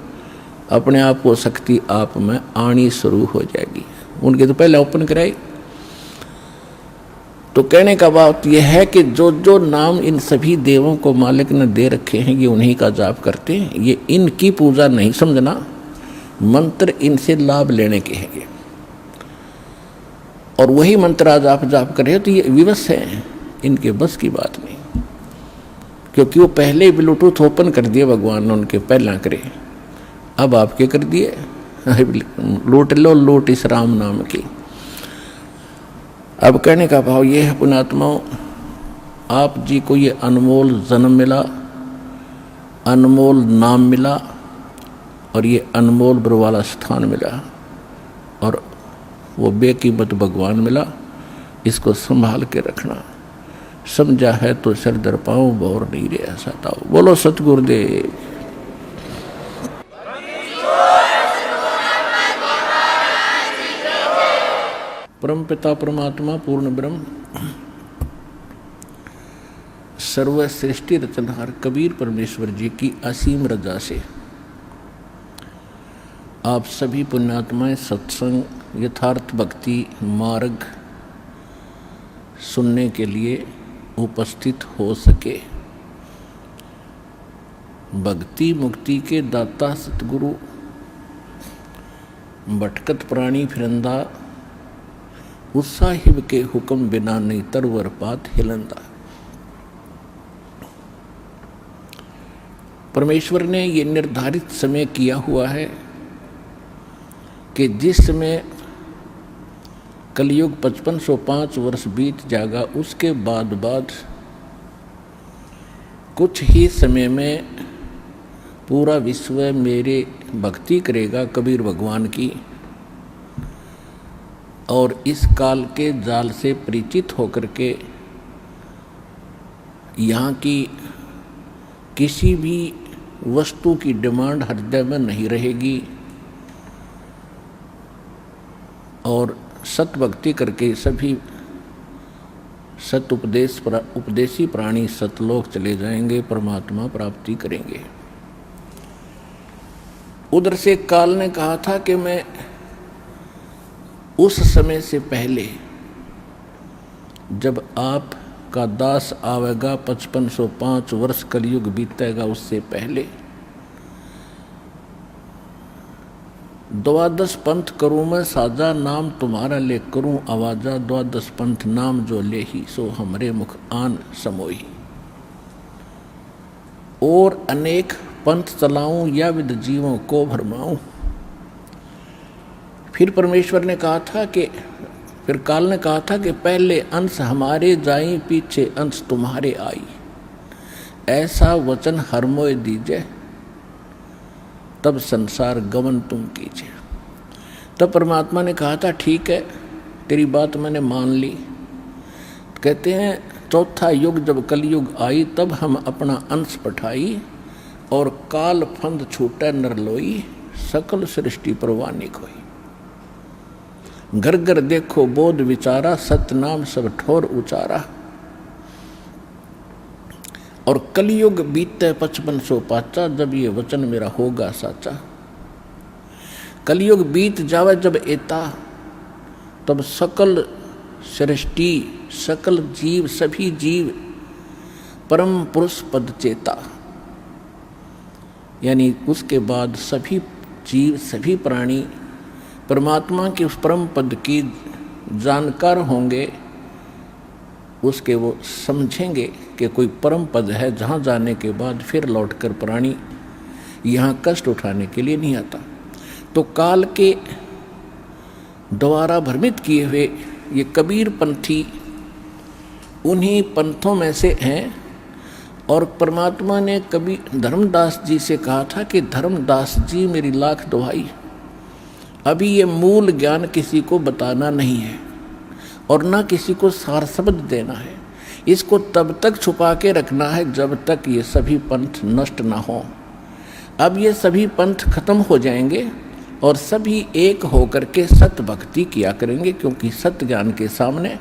अपने आप को शक्ति आप में आनी शुरू हो जाएगी। उनके तो पहले ओपन कराई। तो कहने का बात यह है कि जो जो नाम इन सभी देवों को मालिक ने दे रखे हैं ये उन्हीं का जाप करते हैं। ये इनकी पूजा नहीं समझना, मंत्र इनसे लाभ लेने के हैं ये। और वही मंत्र आज आप जाप कर रहे हो तो ये विवश है, इनके बस की बात नहीं, क्योंकि वो पहले ब्लूटूथ ओपन कर दिए भगवान ने, उनके पहला करे, अब आपके कर दिए। लूट लो लूट इस राम नाम की। अब कहने का भाव ये है पुण्यात्माओं, आप जी को ये अनमोल जन्म मिला, अनमोल नाम मिला और ये अनमोल बरवाला स्थान मिला और वो बेकीमत भगवान मिला। इसको संभाल के रखना, समझा है तो सर दर पाओ, बोर नहीं रहा सताओ। बोलो सतगुरुदेव। परम पिता परमात्मा पूर्ण ब्रह्म सर्व सृष्टि रचनहार कबीर परमेश्वर जी की असीम रजा से आप सभी पुण्यात्माएं सत्संग यथार्थ भक्ति मार्ग सुनने के लिए उपस्थित हो सके। भक्ति मुक्ति के दाता सतगुरु भटकत प्राणी फिरंदा, उस साहिब के हुक्म बिना नहीं तरवर पात हिलंदा। परमेश्वर ने ये निर्धारित समय किया हुआ है कि जिस समय कलयुग 5505 वर्ष बीत जाएगा, उसके बाद कुछ ही समय में पूरा विश्व मेरे भक्ति करेगा कबीर भगवान की। और इस काल के जाल से परिचित होकर के यहाँ की किसी भी वस्तु की डिमांड हृदय में नहीं रहेगी और सत भक्ति करके सभी सत उपदेशी प्राणी सतलोक चले जाएंगे, परमात्मा प्राप्ति करेंगे। उधर से काल ने कहा था कि मैं उस समय से पहले जब आप का दास आवेगा 5505 वर्ष कलयुग बीतेगा, उससे पहले 12 पंथ करूँ मैं साजा, नाम तुम्हारा ले करूँ आवाजा, 12 पंथ नाम जो ले ही सो हमरे मुख आन समोही। और अनेक पंथ चलाऊं या विद जीवों को भरमाऊं। फिर परमेश्वर ने कहा था कि फिर काल ने कहा था कि पहले अंश हमारे जाई, पीछे अंश तुम्हारे आई, ऐसा वचन हर मोय दीजे, तब संसार गमन तुम कीजिए। तब परमात्मा ने कहा था ठीक है, तेरी बात मैंने मान ली। कहते हैं चौथा युग जब कलयुग आई, तब हम अपना अंश पठाई और काल फंद छूटे नर लोई, सकल सृष्टि परवानी खोई। घर घर देखो बोध विचारा, सतनाम सब ठोर उचारा। और कलयुग बीते 5500 पाचा, जब ये वचन मेरा होगा साचा। कलयुग बीत जावे जब एता, तब सकल सृष्टि सकल जीव सभी जीव परम पुरुष पद चेता, यानी उसके बाद सभी जीव सभी प्राणी परमात्मा के उस परम पद की जानकार होंगे। उसके वो समझेंगे कि कोई परम पद है जहाँ जाने के बाद फिर लौटकर प्राणी यहाँ कष्ट उठाने के लिए नहीं आता। तो काल के द्वारा भ्रमित किए हुए ये कबीर पंथी उन्हीं पंथों में से हैं। और परमात्मा ने कभी धर्मदास जी से कहा था कि धर्मदास जी मेरी लाख दुहाई, अभी ये मूल ज्ञान किसी को बताना नहीं है और ना किसी को सार शब्द देना है। इसको तब तक छुपा के रखना है जब तक ये सभी पंथ नष्ट ना हो। अब ये सभी पंथ खत्म हो जाएंगे और सभी एक होकर के सत भक्ति किया करेंगे, क्योंकि सत्य ज्ञान के सामने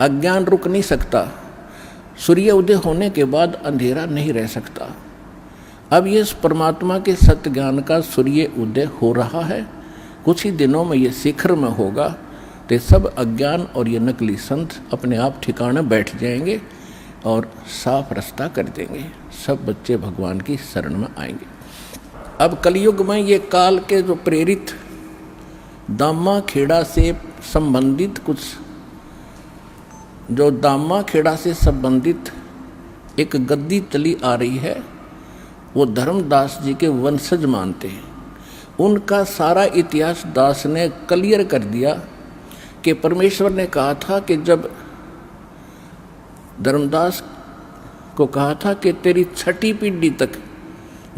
अज्ञान रुक नहीं सकता। सूर्य उदय होने के बाद अंधेरा नहीं रह सकता। अब ये परमात्मा के सत्य ज्ञान का सूर्य उदय हो रहा है, कुछ ही दिनों में ये शिखर में होगा। तो सब अज्ञान और ये नकली संत अपने आप ठिकाने बैठ जाएंगे और साफ रास्ता कर देंगे। सब बच्चे भगवान की शरण में आएंगे। अब कलयुग में ये काल के जो प्रेरित दामा खेड़ा से संबंधित कुछ जो दामा खेड़ा से संबंधित एक गद्दी चली आ रही है, वो धर्मदास जी के वंशज मानते हैं। उनका सारा इतिहास दास ने क्लियर कर दिया कि परमेश्वर ने कहा था कि जब धर्मदास को कहा था कि तेरी 6ठी पीढ़ी तक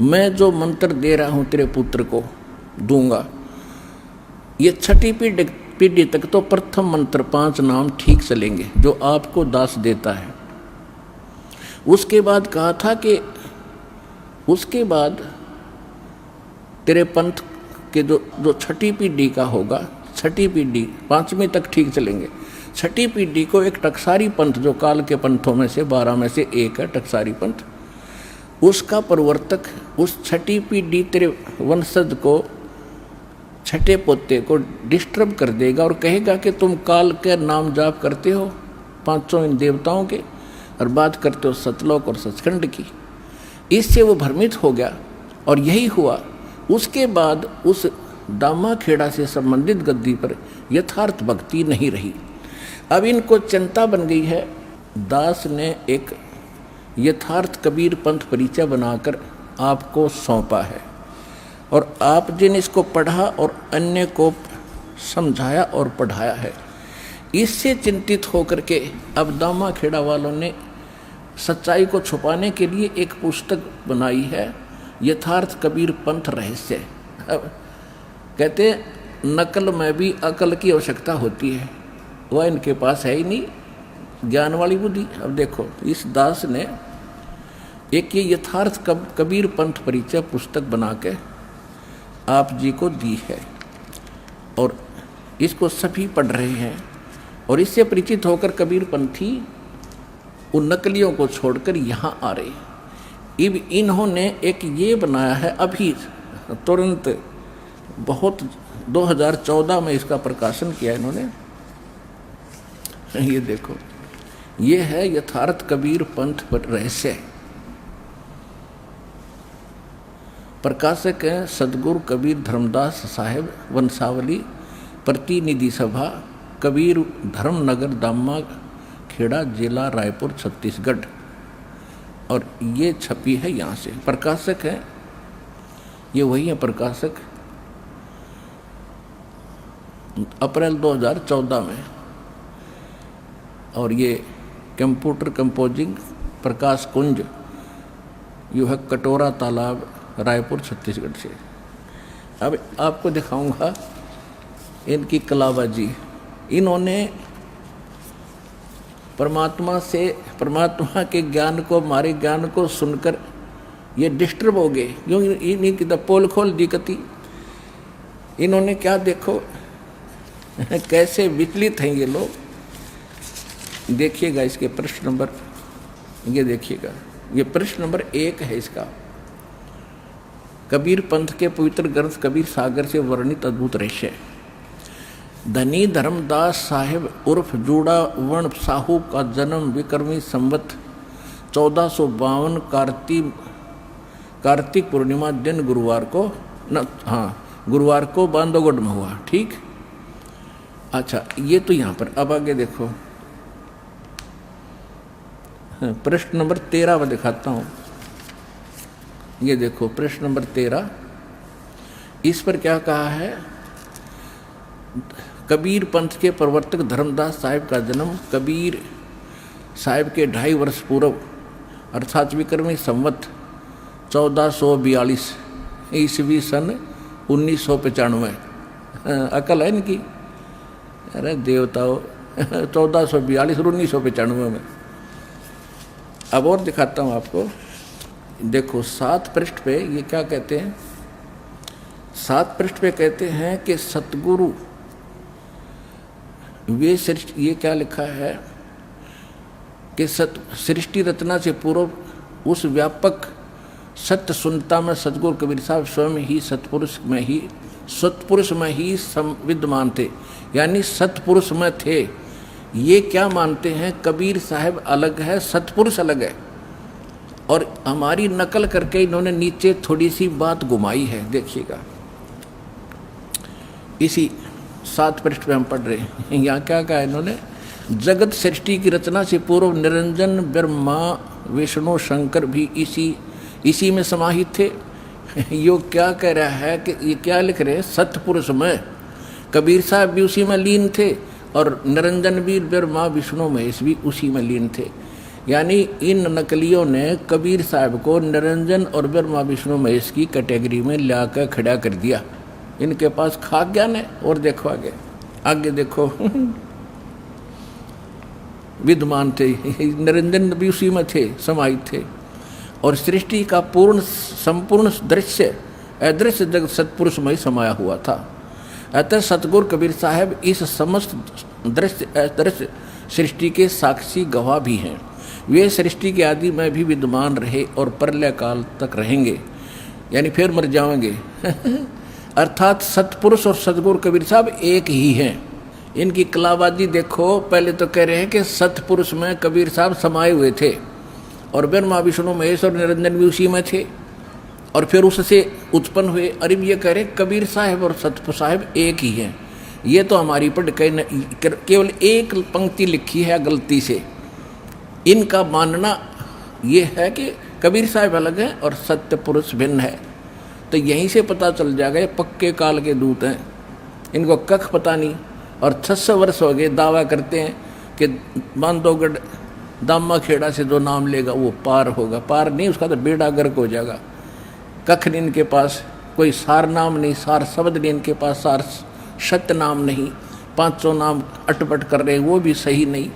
मैं जो मंत्र दे रहा हूँ तेरे पुत्र को दूंगा। ये 6ठी पीढ़ी तक तो प्रथम मंत्र 5 नाम ठीक चलेंगे जो आपको दास देता है। उसके बाद कहा था कि उसके बाद तेरे पंथ के जो 6ठी पीढ़ी का होगा, 6ठी पीढ़ी 5वीं तक ठीक चलेंगे। 6ठी पीढ़ी को एक टकसारी पंथ जो काल के पंथों में से 12 में से एक है टकसारी पंथ, उसका प्रवर्तक उस 6ठी पीढ़ी तेरे वंशज को 6ठे पोते को डिस्टर्ब कर देगा और कहेगा कि तुम काल के नाम जाप करते हो 500 इन देवताओं के और बात करते हो सतलोक और सचखंड की। इससे वो भ्रमित हो गया और यही हुआ। उसके बाद उस दामा खेड़ा से संबंधित गद्दी पर यथार्थ भक्ति नहीं रही। अब इनको चिंता बन गई है। दास ने एक यथार्थ कबीर पंथ परिचय बनाकर आपको सौंपा है और आप जिन इसको पढ़ा और अन्य को समझाया और पढ़ाया है, इससे चिंतित होकर के अब दामा खेड़ा वालों ने सच्चाई को छुपाने के लिए एक पुस्तक बनाई है, यथार्थ कबीर पंथ रहस्य। अब कहते नकल में भी अकल की आवश्यकता होती है, वह इनके पास है ही नहीं ज्ञान वाली बुद्धि। अब देखो इस दास ने एक ये यथार्थ कबीर पंथ परिचय पुस्तक बना के आप जी को दी है और इसको सभी पढ़ रहे हैं और इससे परिचित होकर कबीर पंथी उन नकलियों को छोड़कर यहाँ आ रहे। अब इन्होंने एक ये बनाया है अभी तुरंत, बहुत 2014 में इसका प्रकाशन किया इन्होंने। ये देखो, ये है यथार्थ कबीर पंथ पर रहस्य। प्रकाशक हैं सदगुरु कबीर धर्मदास साहेब, वंशावली, प्रतिनिधि सभा, कबीर धर्मनगर, दामा खेड़ा, जिला रायपुर, छत्तीसगढ़। और ये छपी है यहाँ से। प्रकाशक है ये वही है प्रकाशक, अप्रैल 2014 में। और ये computer composing Prakash Kunj, you है कटोरा तालाब, रायपुर, छत्तीसगढ़ से। अब आपको दिखाऊंगा इनकी कलाबाजी। इन्होंने परमात्मा के ज्ञान को, हमारे ज्ञान को सुनकर ये डिस्टर्ब हो गए, क्योंकि इन्हीं की पोल खोल दिक्कती। इन्होंने क्या देखो कैसे विचलित हैं ये लोग। देखिएगा इसके प्रश्न नंबर, ये देखिएगा, ये प्रश्न नंबर 1 है इसका। कबीर पंथ के पवित्र ग्रंथ कबीर सागर से वर्णित अद्भुत रहस्य। धनी धर्मदास साहेब उर्फ जूड़ा वर्ण साहू का जन्म विक्रमी संवत 1452 कार्तिक पूर्णिमा दिन गुरुवार को बांधवगढ़ में हुआ। ठीक, अच्छा ये तो यहाँ पर। अब आगे देखो प्रश्न नंबर 13 में दिखाता हूँ। ये देखो प्रश्न नंबर 13, इस पर क्या कहा है। कबीर पंथ के प्रवर्तक धर्मदास साहिब का जन्म कबीर साहिब के 2.5 वर्ष पूर्व अर्थात विक्रमी संवत 1442 ईस्वी सन 1995। अकल है इनकी, अरे देवताओं 1442 और 1995 में। अब और दिखाता हूँ आपको। देखो 7 पृष्ठ पे ये क्या कहते हैं। 7 पृष्ठ पे कहते हैं कि सतगुरु वे सृष्टि, ये क्या लिखा है कि सृष्टि रचना से पूर्व उस व्यापक सत्य सुनता में सतगुरु कबीर साहब स्वयं ही सतपुरुष में ही विद्यमान थे, यानी सतपुरुष में थे। ये क्या मानते हैं, कबीर साहब अलग है, सतपुरुष अलग है। और हमारी नकल करके इन्होंने नीचे थोड़ी सी बात घुमाई है, देखिएगा। इसी 7 पृष्ठ पे हम पढ़ रहे हैं। यहाँ क्या कहा इन्होंने, जगत सृष्टि की रचना से पूर्व निरंजन ब्रह्मा विष्णु शंकर भी इसी में समाहित थे। यो क्या कह रहा है कि ये क्या लिख रहे हैं, सतपुरुष में कबीर साहब भी उसी में लीन थे और निरंजन भी ब्रह्मा विष्णु महेश भी उसी में लीन थे। यानी इन नकलियों ने कबीर साहब को निरंजन और ब्रह्मा विष्णु महेश की कैटेगरी में लाकर खड़ा कर दिया। इनके पास खाक ज्ञान है। और देखो आगे देखो विद्यमान थे, निरंजन भी उसी में थे, समाहित थे। और सृष्टि का संपूर्ण दृश्य अदृश्य जगत सतपुरुष में ही समाया हुआ था। अतः सतगुरु कबीर साहब इस समस्त दृश्य अदृश्य सृष्टि के साक्षी गवाह भी हैं। वे सृष्टि के आदि में भी विद्यमान रहे और प्रलय काल तक रहेंगे, यानी फिर मर जाएंगे। अर्थात सतपुरुष और सतगुरु कबीर साहब एक ही हैं। इनकी कलाबाजी देखो। पहले तो कह रहे हैं कि सतपुरुष में कबीर साहब समाये हुए थे और ब्रह्मा विष्णु महेश और निरंजन भी उसी में थे और फिर उससे उत्पन्न हुए। अरे ये कह रहे कबीर साहब और सतपुरुष साहब एक ही हैं। ये तो हमारी पर केवल एक पंक्ति लिखी है गलती से। इनका मानना ये है कि कबीर साहब अलग है और सत्य पुरुष भिन्न है। तो यहीं से पता चल जाएगा ये पक्के काल के दूत हैं। इनको कख पता नहीं। और 600 वर्ष हो गए दावा करते हैं कि बांधवगढ़ दामा खेड़ा से जो नाम लेगा वो पार होगा। पार नहीं, उसका तो बेड़ा गर्क हो जाएगा। कख नहीं इनके पास, कोई सार नाम नहीं, सार शब्द नहीं इनके पास, सत्य नाम नहीं, पांचों नाम अटपट कर रहे, वो भी सही नहीं।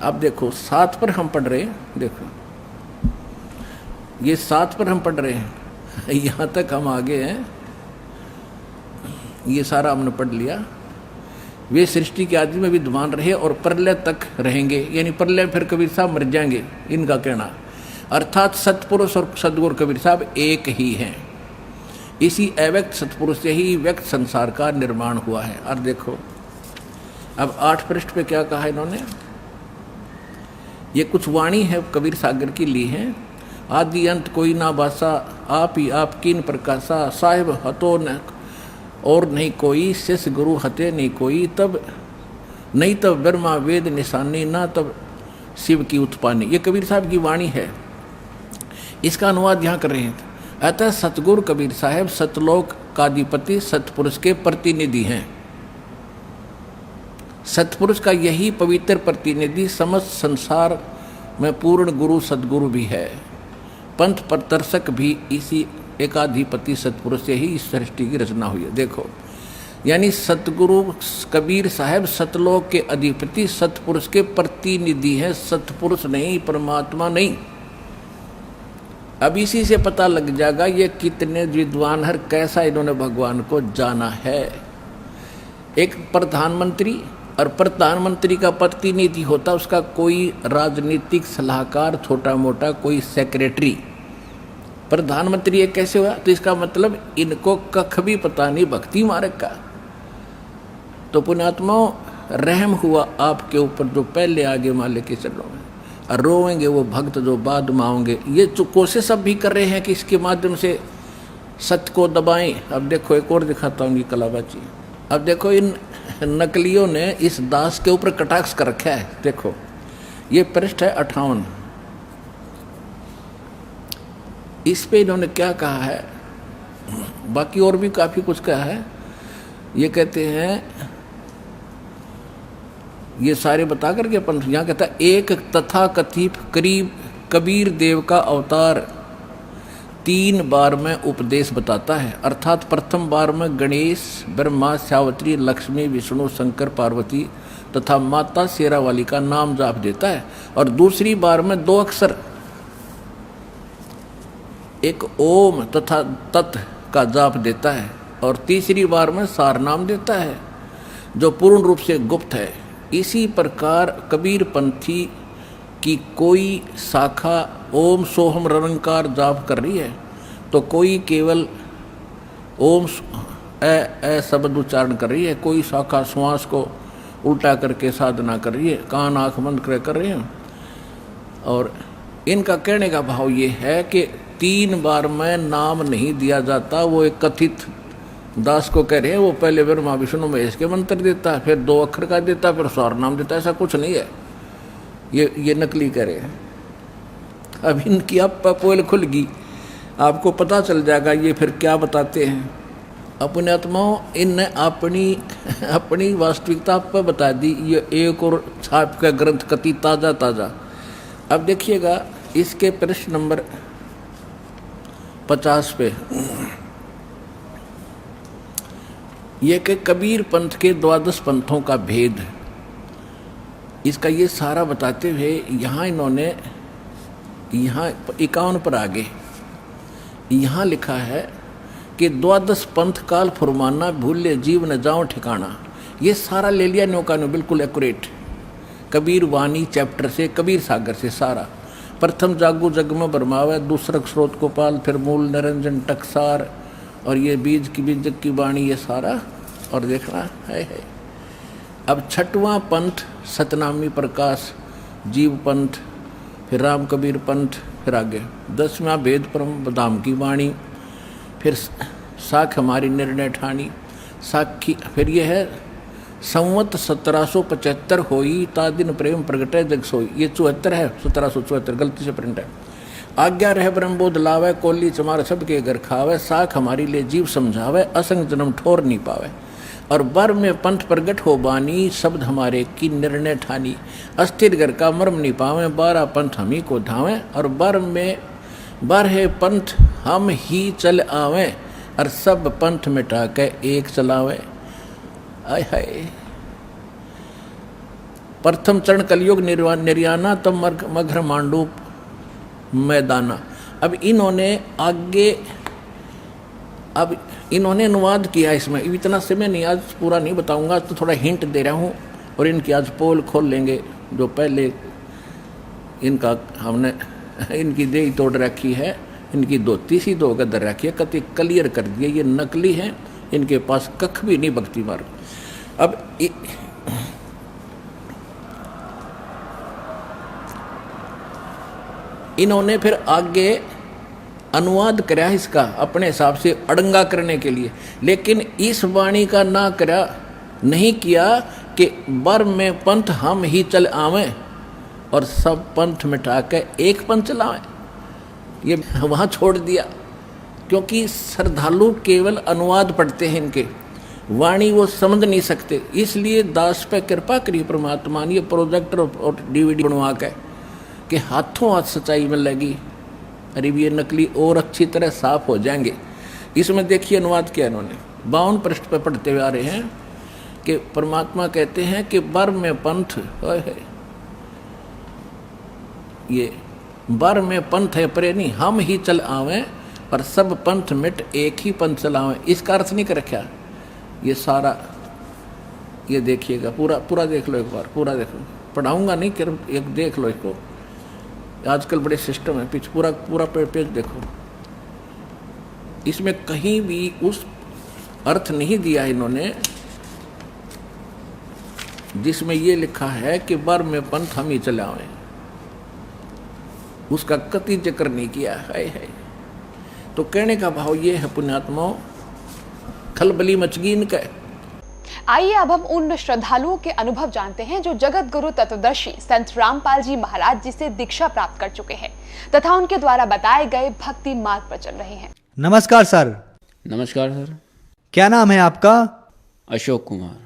अब देखो 7 पर हम पढ़ रहे हैं, देखो ये 7 पर हम पढ़ रहे हैं, यहाँ तक हम आगे हैं, ये सारा हमने पढ़ लिया। वे सृष्टि के आदि में विद्वान रहे और प्रलय तक रहेंगे, यानी प्रलय फिर कबीर साहब मर जाएंगे, इनका कहना। अर्थात सत्पुरुष और सदगुरु कबीर साहब एक ही हैं। इसी अव्यक्त सत्पुरुष से ही व्यक्त संसार का निर्माण हुआ है। और देखो अब 8 पृष्ठ पे क्या कहा इन्होंने, ये कुछ वाणी है कबीर सागर की ली है। आदि अंत कोई ना बासा, आप ही आप कीन प्रकाशा, साहिब हतो न और नहीं कोई, शिष्य गुरु हते नहीं कोई, तब नहीं तब ब्रह्मा वेद निशानी, ना तब शिव की उत्पानी। ये कबीर साहब की वाणी है, इसका अनुवाद यहाँ कर रहे हैं। अतः सतगुरु कबीर साहब सतलोक काधिपति सतपुरुष के प्रतिनिधि हैं। सतपुरुष का यही पवित्र प्रतिनिधि समस्त संसार में पूर्ण गुरु सदगुरु भी है। पंथ प्रदर्शक भी इसी एकाधिपति सतपुरुष से ही इस सृष्टि की रचना हुई है। देखो यानी सतगुरु कबीर साहब सतलोक के अधिपति सतपुरुष के प्रतिनिधि हैं, सतपुरुष नहीं, परमात्मा नहीं। अब इसी से पता लग जाएगा ये कितने विद्वान है, कैसा इन्होंने भगवान को जाना है। एक प्रधानमंत्री और प्रधानमंत्री का प्रतिनिधि होता, उसका कोई राजनीतिक सलाहकार, छोटा मोटा कोई सेक्रेटरी। प्रधानमंत्री ये कैसे हुआ, तो इसका मतलब इनको कख भी पता नहीं भक्ति मार्ग का। तो पुण्यात्माओं रहम हुआ आपके ऊपर जो पहले आगे मान लेके चलो, और रोएंगे वो भक्त जो बाद में आओगे। ये जो कोशिश अब भी कर रहे हैं कि इसके माध्यम से सत्य को दबाएं। अब देखो एक और दिखाता हूँ ये कलाबाजी। अब देखो इन नकलियों ने इस दास के ऊपर कटाक्ष कर रखा है। देखो ये पृष्ठ है 58, इस पे इन्होंने क्या कहा है, बाकी और भी काफी कुछ कहा है। ये कहते हैं, ये सारे बता करके अपन यहाँ कहता है, एक तथा कथित करीब कबीर देव का अवतार 3 बार में उपदेश बताता है। अर्थात प्रथम बार में गणेश, ब्रह्मा, सावित्री, लक्ष्मी, विष्णु, शंकर, पार्वती तथा माता शेरावाली का नाम जाप देता है। और दूसरी बार में 2 अक्षर, एक ओम तथा तत् का जाप देता है। और तीसरी बार में सार नाम देता है जो पूर्ण रूप से गुप्त है। इसी प्रकार कबीर पंथी की कोई शाखा ओम सोहम रंकार जाप कर रही है, तो कोई केवल ओम ए शब्द उच्चारण कर रही है, कोई शाखा श्वास को उल्टा करके साधना कर रही है, कान आँख बंद कर रही है। और इनका कहने का भाव ये है कि 3 बार में नाम नहीं दिया जाता। वो एक कथित दास को कह रहे हैं, वो पहले ब्रह्मा विष्णु महेश के मंत्र देता है, फिर 2 अक्षर का देता है, फिर स्वर नाम देता है। ऐसा कुछ नहीं है, ये नकली कह रहे हैं। अब इनकी अब पोल खुल गई, आपको पता चल जाएगा ये फिर क्या बताते हैं। अपने आत्माओं इनने अपनी वास्तविकता पर बता दी। ये एक और छाप का ग्रंथ कति ताज़ा ताज़ा। अब देखिएगा इसके प्रश्न नंबर 50 पे ये कि कबीर पंथ के 12 पंथों का भेद, इसका ये सारा बताते हुए यहाँ इन्होंने यहाँ 51 पर आगे यहाँ लिखा है कि 12 पंथ काल फुरमाना, भूले जीव न जाओ ठिकाना। ये सारा ले लिया नौका ने, बिल्कुल एक्यूरेट कबीर वाणी चैप्टर से, कबीर सागर से सारा। प्रथम जागू जग में बरमावे, दूसरा स्रोत गोपाल, फिर मूल निरंजन टकसार, और ये बीज की वाणी, ये सारा। और देखना है। अब 6वां पंथ सतनामी प्रकाश जीव पंथ, फिर राम कबीर पंथ, फिर आगे 10वां भेद परम धाम की वाणी, फिर साख हमारी निर्णय ठानी साखी, फिर ये है संवत 1775 होई ता दिन प्रेम प्रगटे जग सोई। ये 74 है, 1774 गलती से प्रिंट है। आज्ञा रह ब्रह्म बोध लावे, कोली चमार सबके घर खावे, साख हमारी ले जीव समझावे, असंग जन्म ठोर नहीं पावे। और बर में पंथ प्रगट हो बानी, शब्द हमारे की निर्णय ठानी, अस्थिर घर का मर्म नहीं पावे, 12 पंथ हम ही को धावे। और बर में बर है पंथ हम ही चल आवे, और सब पंथ मिटा के एक चलावे। आय हाय। प्रथम चरण कलयुग निर्याना तब मघर मांडूप मैदाना। अब इन्होंने अनुवाद किया इसमें। इतना समय नहीं, आज पूरा नहीं बताऊंगा, तो थोड़ा हिंट दे रहा हूँ। और इनकी आज पोल खोल लेंगे, जो पहले इनका हमने इनकी देही तोड़ रखी है, इनकी धोती सी धो कर रखी है, कति क्लियर कर दिए ये नकली है, इनके पास कख भी नहीं भक्ति मार्ग। अब इन्होंने फिर आगे अनुवाद करा इसका अपने हिसाब से अड़ंगा करने के लिए, लेकिन इस वाणी का ना करा नहीं किया कि बर में पंथ हम ही चल आवें और सब पंथ मिटा के एक पंथ चलावें। ये वहाँ छोड़ दिया, क्योंकि श्रद्धालु केवल अनुवाद पढ़ते हैं, इनके वाणी वो समझ नहीं सकते। इसलिए दास पे कृपा करी परमात्मा ने ये प्रोजेक्टर और DVD बनवा के कि हाथों हाथ सच्चाई मिलेगी। अरे ये नकली और अच्छी तरह साफ हो जाएंगे। इसमें देखिए अनुवाद किया इन्होंने, 52 पृष्ठ पर पढ़ते हुए आ रहे हैं कि परमात्मा कहते हैं कि बर में पंथ है, ये बर में पंथ है प्रेमी हम ही चल आवें और सब पंथ मिट एक ही पंथ चलावें। इसका अर्थ नहीं कर रखा ये सारा, ये देखिएगा पूरा पूरा देख लो एक बार, पूरा देखो, पढ़ाऊंगा नहीं, एक देख लो इसको। आजकल बड़े सिस्टम है, पीछे पूरा पूरा पेज देखो। इसमें कहीं भी उस अर्थ नहीं दिया इन्होंने जिसमें ये लिखा है कि बर में पंथ हम ही चलावें, उसका कति जिक्र नहीं किया है। तो कहने का भाव ये है पुण्यात्माओं, खलबली मचगी इनका। आइए अब हम उन श्रद्धालुओं के अनुभव जानते हैं जो जगत गुरु तत्वदर्शी संत रामपाल जी महाराज जी से दीक्षा प्राप्त कर चुके हैं तथा उनके द्वारा बताए गए भक्ति मार्ग पर चल रहे हैं। नमस्कार सर। नमस्कार सर। क्या नाम है आपका? अशोक कुमार।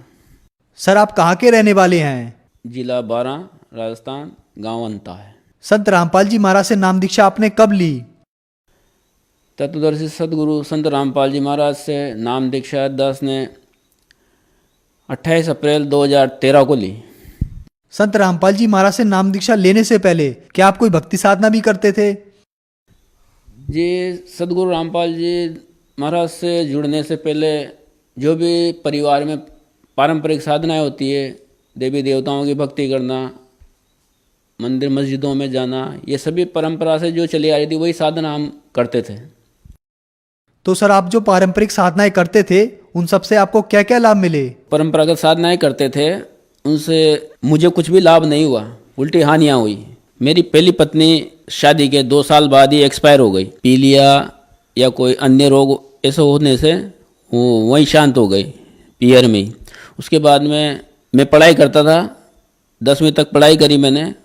सर आप कहाँ के रहने वाले हैं? जिला बारां, राजस्थान, गांव अंता है। संत रामपाल जी महाराज से नाम दीक्षा आपने कब ली? तत्वदर्शी सदगुरु संत रामपाल जी महाराज से नाम दीक्षा 28 अप्रैल 2013 को ली। संत रामपाल जी महाराज से नाम दीक्षा लेने से पहले क्या आप कोई भक्ति साधना भी करते थे? जी, सदगुरु रामपाल जी महाराज से जुड़ने से पहले जो भी परिवार में पारंपरिक साधनाएं होती है, देवी देवताओं की भक्ति करना, मंदिर मस्जिदों में जाना, ये सभी परंपरा से जो चली आ रही थी वही साधना हम करते थे। तो सर आप जो पारंपरिक साधनाएं करते थे उन सब से आपको क्या क्या लाभ मिले? परंपरागत साधनाएं करते थे, उनसे मुझे कुछ भी लाभ नहीं हुआ, उल्टी हानियां हुई। मेरी पहली पत्नी शादी के 2 साल बाद ही एक्सपायर हो गई। पीलिया या कोई अन्य रोग ऐसे होने से वो वहीं शांत हो गई पियर में ही। उसके बाद में मैं पढ़ाई करता था, 10वीं तक पढ़ाई करी मैंने।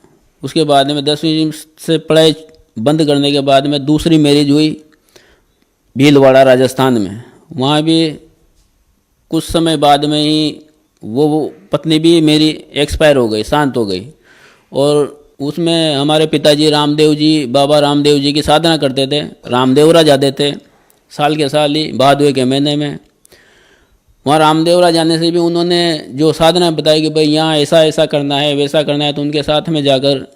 उसके बाद में 10वीं से पढ़ाई बंद करने के बाद में दूसरी मैरिज हुई भीलवाड़ा राजस्थान में। वहाँ भी कुछ समय बाद में ही वो पत्नी भी मेरी एक्सपायर हो गई, शांत हो गई। और उसमें हमारे पिताजी रामदेव जी, बाबा रामदेव जी की साधना करते थे। रामदेवरा जाते थे साल के साल ही, भादवे के महीने में। वहाँ रामदेवरा जाने से भी उन्होंने जो साधना बताई कि भाई यहाँ ऐसा ऐसा करना है, वैसा करना है, तो उनके साथ में जाकर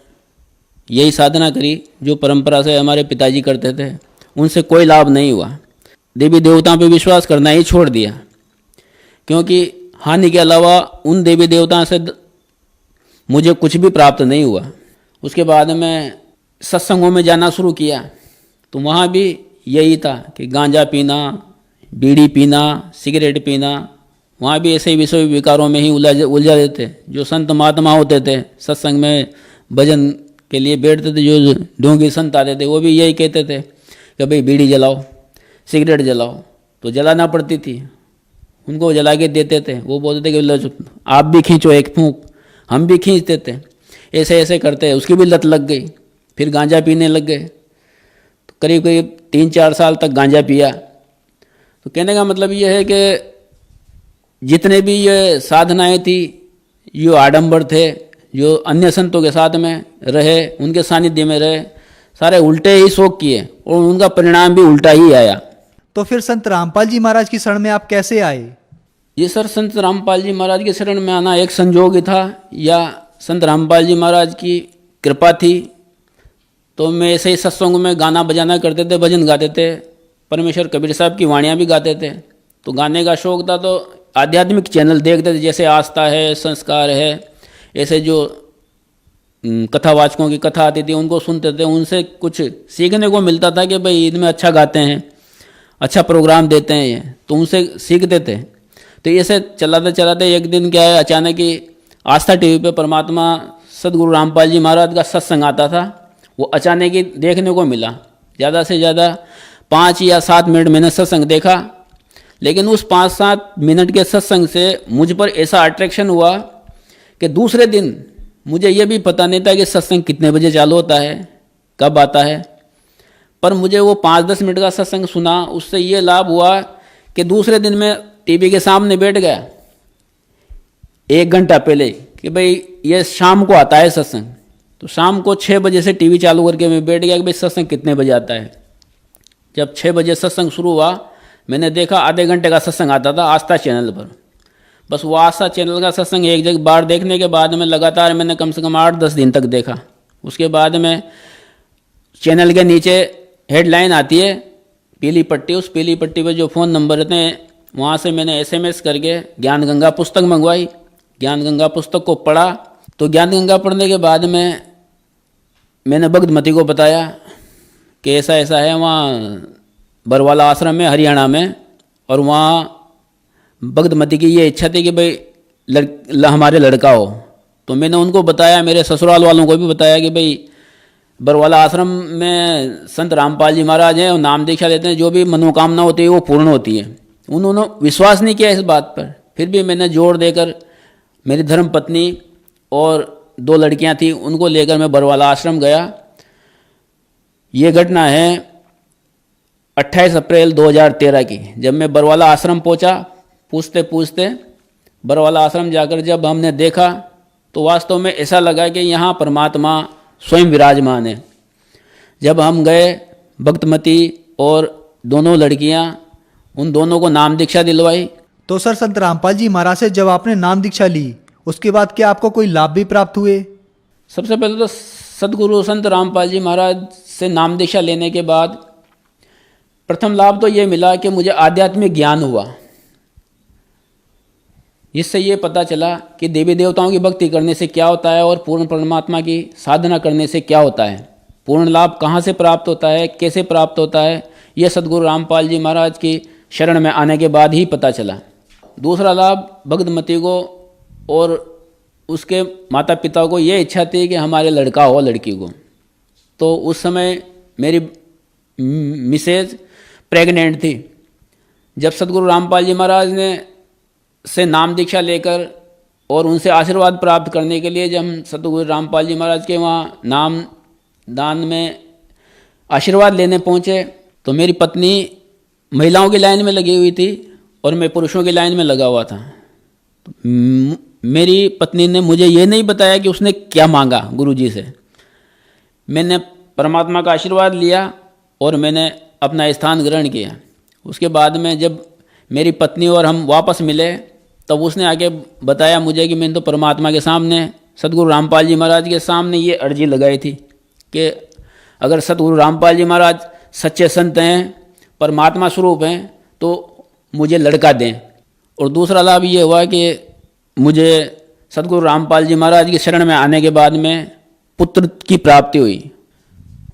यही साधना करी जो परंपरा से हमारे पिताजी करते थे। उनसे कोई लाभ नहीं हुआ। देवी देवताओं पे विश्वास करना ही छोड़ दिया, क्योंकि हानि के अलावा उन देवी देवताओं से मुझे कुछ भी प्राप्त नहीं हुआ। उसके बाद में सत्संगों में जाना शुरू किया, तो वहाँ भी यही था कि गांजा पीना, बीड़ी पीना, सिगरेट पीना। वहाँ भी ऐसे ही विषय विकारों में ही उलझा देते। जो संत महात्मा होते थे सत्संग में भजन के लिए बैठते थे, जो ढोंगी संत आते थे, वो भी यही कहते थे कि भाई बीड़ी जलाओ, सिगरेट जलाओ। तो जलाना पड़ती थी, उनको जला के देते थे। वो बोलते थे कि आप भी खींचो एक फूंक, हम भी खींचते थे। ऐसे ऐसे करते, उसकी भी लत लग गई। फिर गांजा पीने लग गए, तो करीब करीब 3-4 साल तक गांजा पिया। तो कहने का मतलब ये है कि जितने भी ये साधनाएं थी, जो आडंबर थे, जो अन्य संतों के साथ में रहे, उनके सानिध्य में रहे, सारे उल्टे ही शौक किए और उनका परिणाम भी उल्टा ही आया। तो फिर संत रामपाल जी महाराज की शरण में आप कैसे आए? ये सर संत रामपाल जी महाराज के शरण में आना एक संजोग ही था या संत रामपाल जी महाराज की कृपा थी। तो मैं ऐसे ही सत्संग में गाना बजाना करते थे, भजन गाते थे, परमेश्वर कबीर साहब की वाणियाँ भी गाते थे। तो गाने का शौक था, तो आध्यात्मिक चैनल देखते थे, जैसे आस्था है, संस्कार है, ऐसे जो कथावाचकों की कथा आती थी उनको सुनते थे। उनसे कुछ सीखने को मिलता था कि भाई इनमें अच्छा गाते हैं, अच्छा प्रोग्राम देते हैं ये, तो उनसे सीखते थे। तो ऐसे चलाते चलाते एक दिन क्या है, अचानक ही आस्था टीवी पे परमात्मा सदगुरु रामपाल जी महाराज का सत्संग आता था। वो अचानक ही देखने को मिला। ज़्यादा से ज़्यादा 5 या 7 मिनट मैंने सत्संग देखा, लेकिन उस 5-7 मिनट के सत्संग से मुझ पर ऐसा अट्रैक्शन हुआ कि दूसरे दिन मुझे ये भी पता नहीं था कि सत्संग कितने बजे चालू होता है, कब आता है, पर मुझे वो 5-10 मिनट का सत्संग सुना, उससे ये लाभ हुआ कि दूसरे दिन मैं टीवी के सामने बैठ गया 1 घंटा पहले कि भाई ये शाम को आता है सत्संग। तो शाम को 6 बजे से टीवी चालू करके मैं बैठ गया कि भाई सत्संग कितने बजे आता है। जब 6 बजे सत्संग शुरू हुआ, मैंने देखा आधे घंटे का सत्संग आता था आस्था चैनल पर। बस वो आस्था चैनल का सत्संग एक जगह बार देखने के बाद में लगातार मैंने कम से कम 8-10 दिन तक देखा। उसके बाद में चैनल के नीचे हेडलाइन आती है पीली पट्टी, उस पीली पट्टी पे जो फ़ोन नंबर रहते हैं वहाँ से मैंने SMS करके ज्ञान गंगा पुस्तक मंगवाई। ज्ञान गंगा पुस्तक को पढ़ा। तो ज्ञान गंगा पढ़ने के बाद में मैंने भगतमती को बताया कि ऐसा ऐसा है वहाँ बरवाला आश्रम में हरियाणा में, और वहाँ भगतमती की ये इच्छा थी कि भाई हमारे लड़का हो। तो मैंने उनको बताया, मेरे ससुराल वालों को भी बताया कि भाई बरवाला आश्रम में संत रामपाल जी महाराज हैं और नाम दीक्षा लेते हैं, जो भी मनोकामना होती है वो पूर्ण होती है। उन्होंने विश्वास नहीं किया इस बात पर, फिर भी मैंने जोर देकर मेरी धर्म पत्नी और 2 लड़कियां थी उनको लेकर मैं बरवाला आश्रम गया। ये घटना है 28 अप्रैल 2013 की। जब मैं बरवाला आश्रम पहुंचा, पूछते पूछते बरवाला आश्रम जाकर जब हमने देखा तो वास्तव में ऐसा लगा कि यहाँ परमात्मा स्वयं विराजमान है। जब हम गए, भक्तमती और दोनों लड़कियाँ, उन दोनों को नाम दीक्षा दिलवाई। तो सर संत रामपाल जी महाराज से जब आपने नाम दीक्षा ली, उसके बाद क्या आपको कोई लाभ भी प्राप्त हुए? सबसे पहले तो सदगुरु संत रामपाल जी महाराज से नाम दीक्षा लेने के बाद प्रथम लाभ तो ये मिला कि मुझे आध्यात्मिक ज्ञान हुआ। इससे ये पता चला कि देवी देवताओं की भक्ति करने से क्या होता है और पूर्ण परमात्मा की साधना करने से क्या होता है, पूर्ण लाभ कहाँ से प्राप्त होता है, कैसे प्राप्त होता है, यह सदगुरु रामपाल जी महाराज की शरण में आने के बाद ही पता चला। दूसरा लाभ, भगतमती को और उसके माता पिता को ये इच्छा थी कि हमारे लड़का हो, लड़की को। तो उस समय मेरी मिसेज प्रेग्नेंट थी। जब सदगुरु रामपाल जी महाराज ने से नाम दीक्षा लेकर और उनसे आशीर्वाद प्राप्त करने के लिए जब हम सदगुरु रामपाल जी महाराज के वहाँ नाम दान में आशीर्वाद लेने पहुँचे, तो मेरी पत्नी महिलाओं की लाइन में लगी हुई थी और मैं पुरुषों की लाइन में लगा हुआ था। तो मेरी पत्नी ने मुझे ये नहीं बताया कि उसने क्या मांगा गुरुजी से। मैंने परमात्मा का आशीर्वाद लिया और मैंने अपना स्थान ग्रहण किया। उसके बाद में जब मेरी पत्नी और हम वापस मिले, तब उसने आके बताया मुझे कि मैंने तो परमात्मा के सामने, सदगुरु रामपाल जी महाराज के सामने ये अर्जी लगाई थी कि अगर सदगुरु रामपाल जी महाराज सच्चे संत हैं, परमात्मा स्वरूप हैं, तो मुझे लड़का दें। और दूसरा लाभ ये हुआ कि मुझे सदगुरु रामपाल जी महाराज की शरण में आने के बाद में पुत्र की प्राप्ति हुई।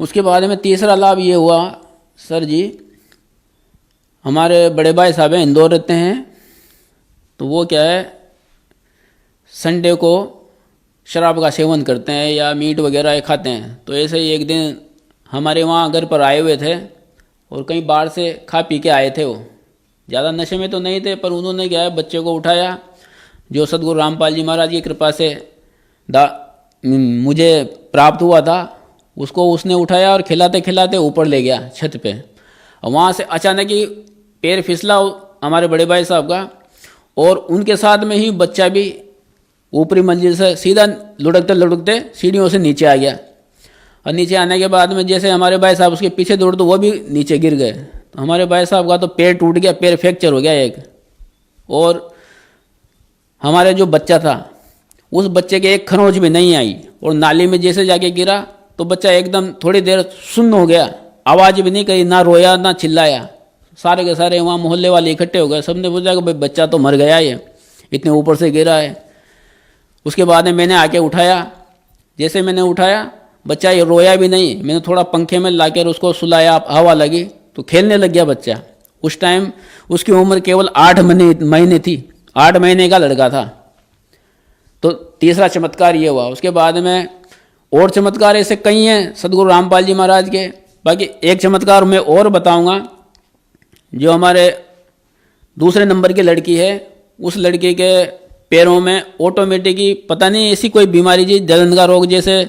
उसके बाद में तीसरा लाभ ये हुआ, सर जी हमारे बड़े भाई साहब हैं, इंदौर रहते हैं, तो वो क्या है संडे को शराब का सेवन करते हैं या मीट वगैरह खाते हैं। तो ऐसे ही एक दिन हमारे वहाँ घर पर आए हुए थे और कहीं बाहर से खा पी के आए थे। वो ज़्यादा नशे में तो नहीं थे, पर उन्होंने क्या है बच्चे को उठाया, जो सदगुरु रामपाल जी महाराज की कृपा से मुझे प्राप्त हुआ था, उसको उसने उठाया और खिलाते खिलाते ऊपर ले गया छत पे। और वहाँ से अचानक ही पैर फिसला हमारे बड़े भाई साहब का, और उनके साथ में ही बच्चा भी ऊपरी मंजिल से सीधा लुढ़कते लुढ़कते सीढ़ियों से नीचे आ गया। और नीचे आने के बाद में जैसे हमारे भाई साहब उसके पीछे दौड़, तो वो भी नीचे गिर गए। तो हमारे भाई साहब का तो पैर टूट गया, पैर फ्रैक्चर हो गया एक। और हमारे जो बच्चा था उस बच्चे के एक खरोंच भी नहीं आई, और नाली में जैसे जाके गिरा तो बच्चा एकदम थोड़ी देर सुन्न हो गया, आवाज़ भी नहीं करी, ना रोया ना चिल्लाया। सारे के सारे वहाँ मोहल्ले वाले इकट्ठे हो गए, सबने पूछा कि भाई बच्चा तो मर गया है, इतने ऊपर से गिरा है। उसके बाद में मैंने आके उठाया, जैसे मैंने उठाया बच्चा ये रोया भी नहीं, मैंने थोड़ा पंखे में लाकर उसको सुलाया, हवा लगी तो खेलने लग गया बच्चा। उस टाइम उसकी उम्र केवल 8 महीने थी, 8 महीने का लड़का था। तो तीसरा चमत्कार ये हुआ। उसके बाद में और चमत्कार ऐसे कई हैं सदगुरु रामपाल जी महाराज के। बाकी एक चमत्कार मैं और बताऊंगा, जो हमारे दूसरे नंबर की लड़की है, उस लड़की के पैरों में ऑटोमेटिक ही पता नहीं ऐसी कोई बीमारी जी, जलन का रोग, जैसे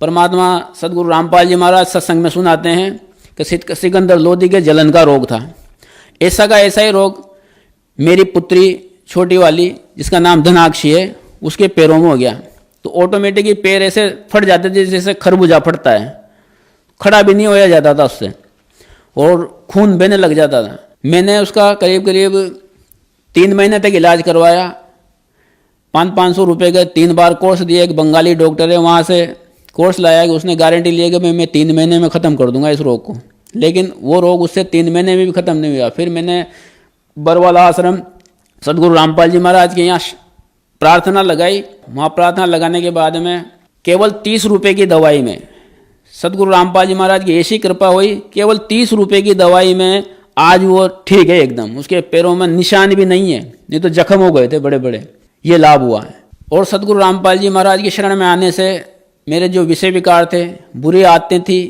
परमात्मा सदगुरु रामपाल जी महाराज सत्संग में सुनाते हैं कि सिकंदर लोधी के जलन का रोग था। ऐसा का ऐसा ही रोग मेरी पुत्री छोटी वाली, जिसका नाम धनाक्षी है, उसके पैरों में हो गया। तो ऑटोमेटिक ही पैर ऐसे फट जाते थे जैसे खरबूजा फटता है, खड़ा भी नहीं होया जाता था उससे, और खून बहने लग जाता था। मैंने उसका करीब करीब 3 महीने तक इलाज करवाया, 500 रुपये के 3 बार कोर्स दिए। एक बंगाली डॉक्टर है, वहाँ से कोर्स लाया कि उसने गारंटी ली कि मैं 3 महीने में ख़त्म कर दूंगा इस रोग को, लेकिन वो रोग उससे 3 महीने में भी ख़त्म नहीं हुआ। फिर मैंने बरवाला आश्रम सदगुरु रामपाल जी महाराज के यहाँ प्रार्थना लगाई। वहाँ प्रार्थना लगाने के बाद में केवल 30 रुपये की दवाई में सदगुरु रामपाल जी महाराज की ऐसी कृपा हुई, केवल 30 रुपये की दवाई में आज वो ठीक है एकदम, उसके पैरों में निशान भी नहीं है, नहीं तो जख्म हो गए थे बड़े बड़े। ये लाभ हुआ है। और सदगुरु रामपाल जी महाराज की शरण में आने से मेरे जो विषय विकार थे, बुरी आदतें थी,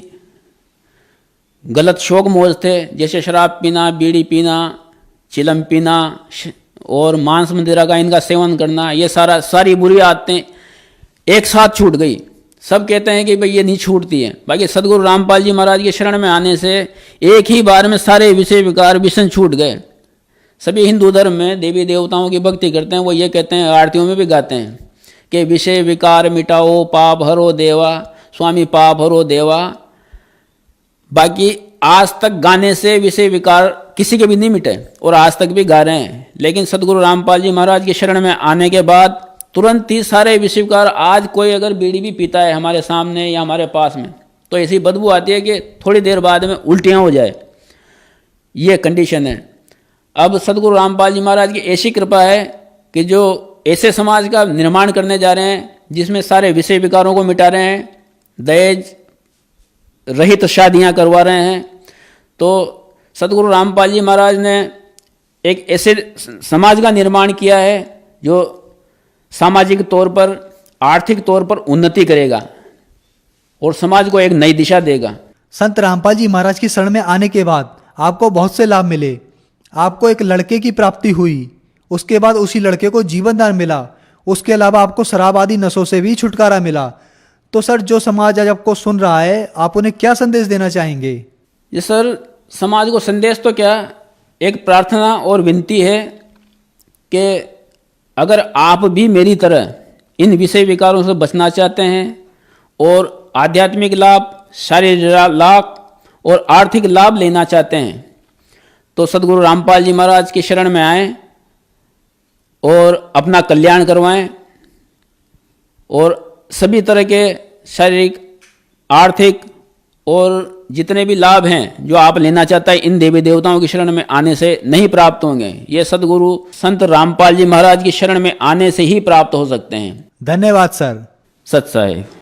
गलत शौक मौज थे, जैसे शराब पीना, बीड़ी पीना, चिलम पीना और मांस मंदिरा का इनका सेवन करना, ये सारी बुरी आदतें एक साथ छूट गई। सब कहते हैं कि भाई ये नहीं छूटती है, बाकी सदगुरु रामपाल जी महाराज की शरण में आने से एक ही बार में सारे विषय विकार व्यसन छूट गए। सभी हिंदू धर्म में देवी देवताओं की भक्ति करते हैं, वो ये कहते हैं, आरतियों में भी गाते हैं कि विषय विकार मिटाओ पाप हरो देवा, स्वामी पाप हरो देवा। बाकी आज तक गाने से विषय विकार किसी के भी नहीं मिटे और आज तक भी गा रहे हैं, लेकिन सदगुरु रामपाल जी महाराज की शरण में आने के बाद तुरंत ही सारे विषय विकार, आज कोई अगर बीड़ी भी पीता है हमारे सामने या हमारे पास में तो ऐसी बदबू आती है कि थोड़ी देर बाद में उल्टियाँ हो जाए, ये कंडीशन है। अब सदगुरु रामपाल जी महाराज की ऐसी कृपा है कि जो ऐसे समाज का निर्माण करने जा रहे हैं जिसमें सारे विषय विकारों को मिटा रहे हैं, दहेज रहित शादियां करवा रहे हैं। तो सदगुरु रामपाल जी महाराज ने एक ऐसे समाज का निर्माण किया है जो सामाजिक तौर पर, आर्थिक तौर पर उन्नति करेगा और समाज को एक नई दिशा देगा। संत रामपाल जी महाराज की शरण में आने के बाद आपको बहुत से लाभ मिले। आपको एक लड़के की प्राप्ति हुई, उसके बाद उसी लड़के को जीवन दान मिला, उसके अलावा आपको शराब आदि नशों से भी छुटकारा मिला। तो सर, जो समाज आज आपको सुन रहा है, आप उन्हें क्या संदेश देना चाहेंगे? ये सर, समाज को संदेश तो क्या, एक प्रार्थना और विनती है कि अगर आप भी मेरी तरह इन विषय विकारों से बचना चाहते हैं और आध्यात्मिक लाभ, शारीरिक लाभ और आर्थिक लाभ लेना चाहते हैं तो सदगुरु रामपाल जी महाराज की शरण में आएं और अपना कल्याण करवाएं और सभी तरह के शारीरिक, आर्थिक और जितने भी लाभ हैं जो आप लेना चाहता है, इन देवी देवताओं की शरण में आने से नहीं प्राप्त होंगे। ये सदगुरु संत रामपाल जी महाराज की शरण में आने से ही प्राप्त हो सकते हैं। धन्यवाद सर। सत साहिब।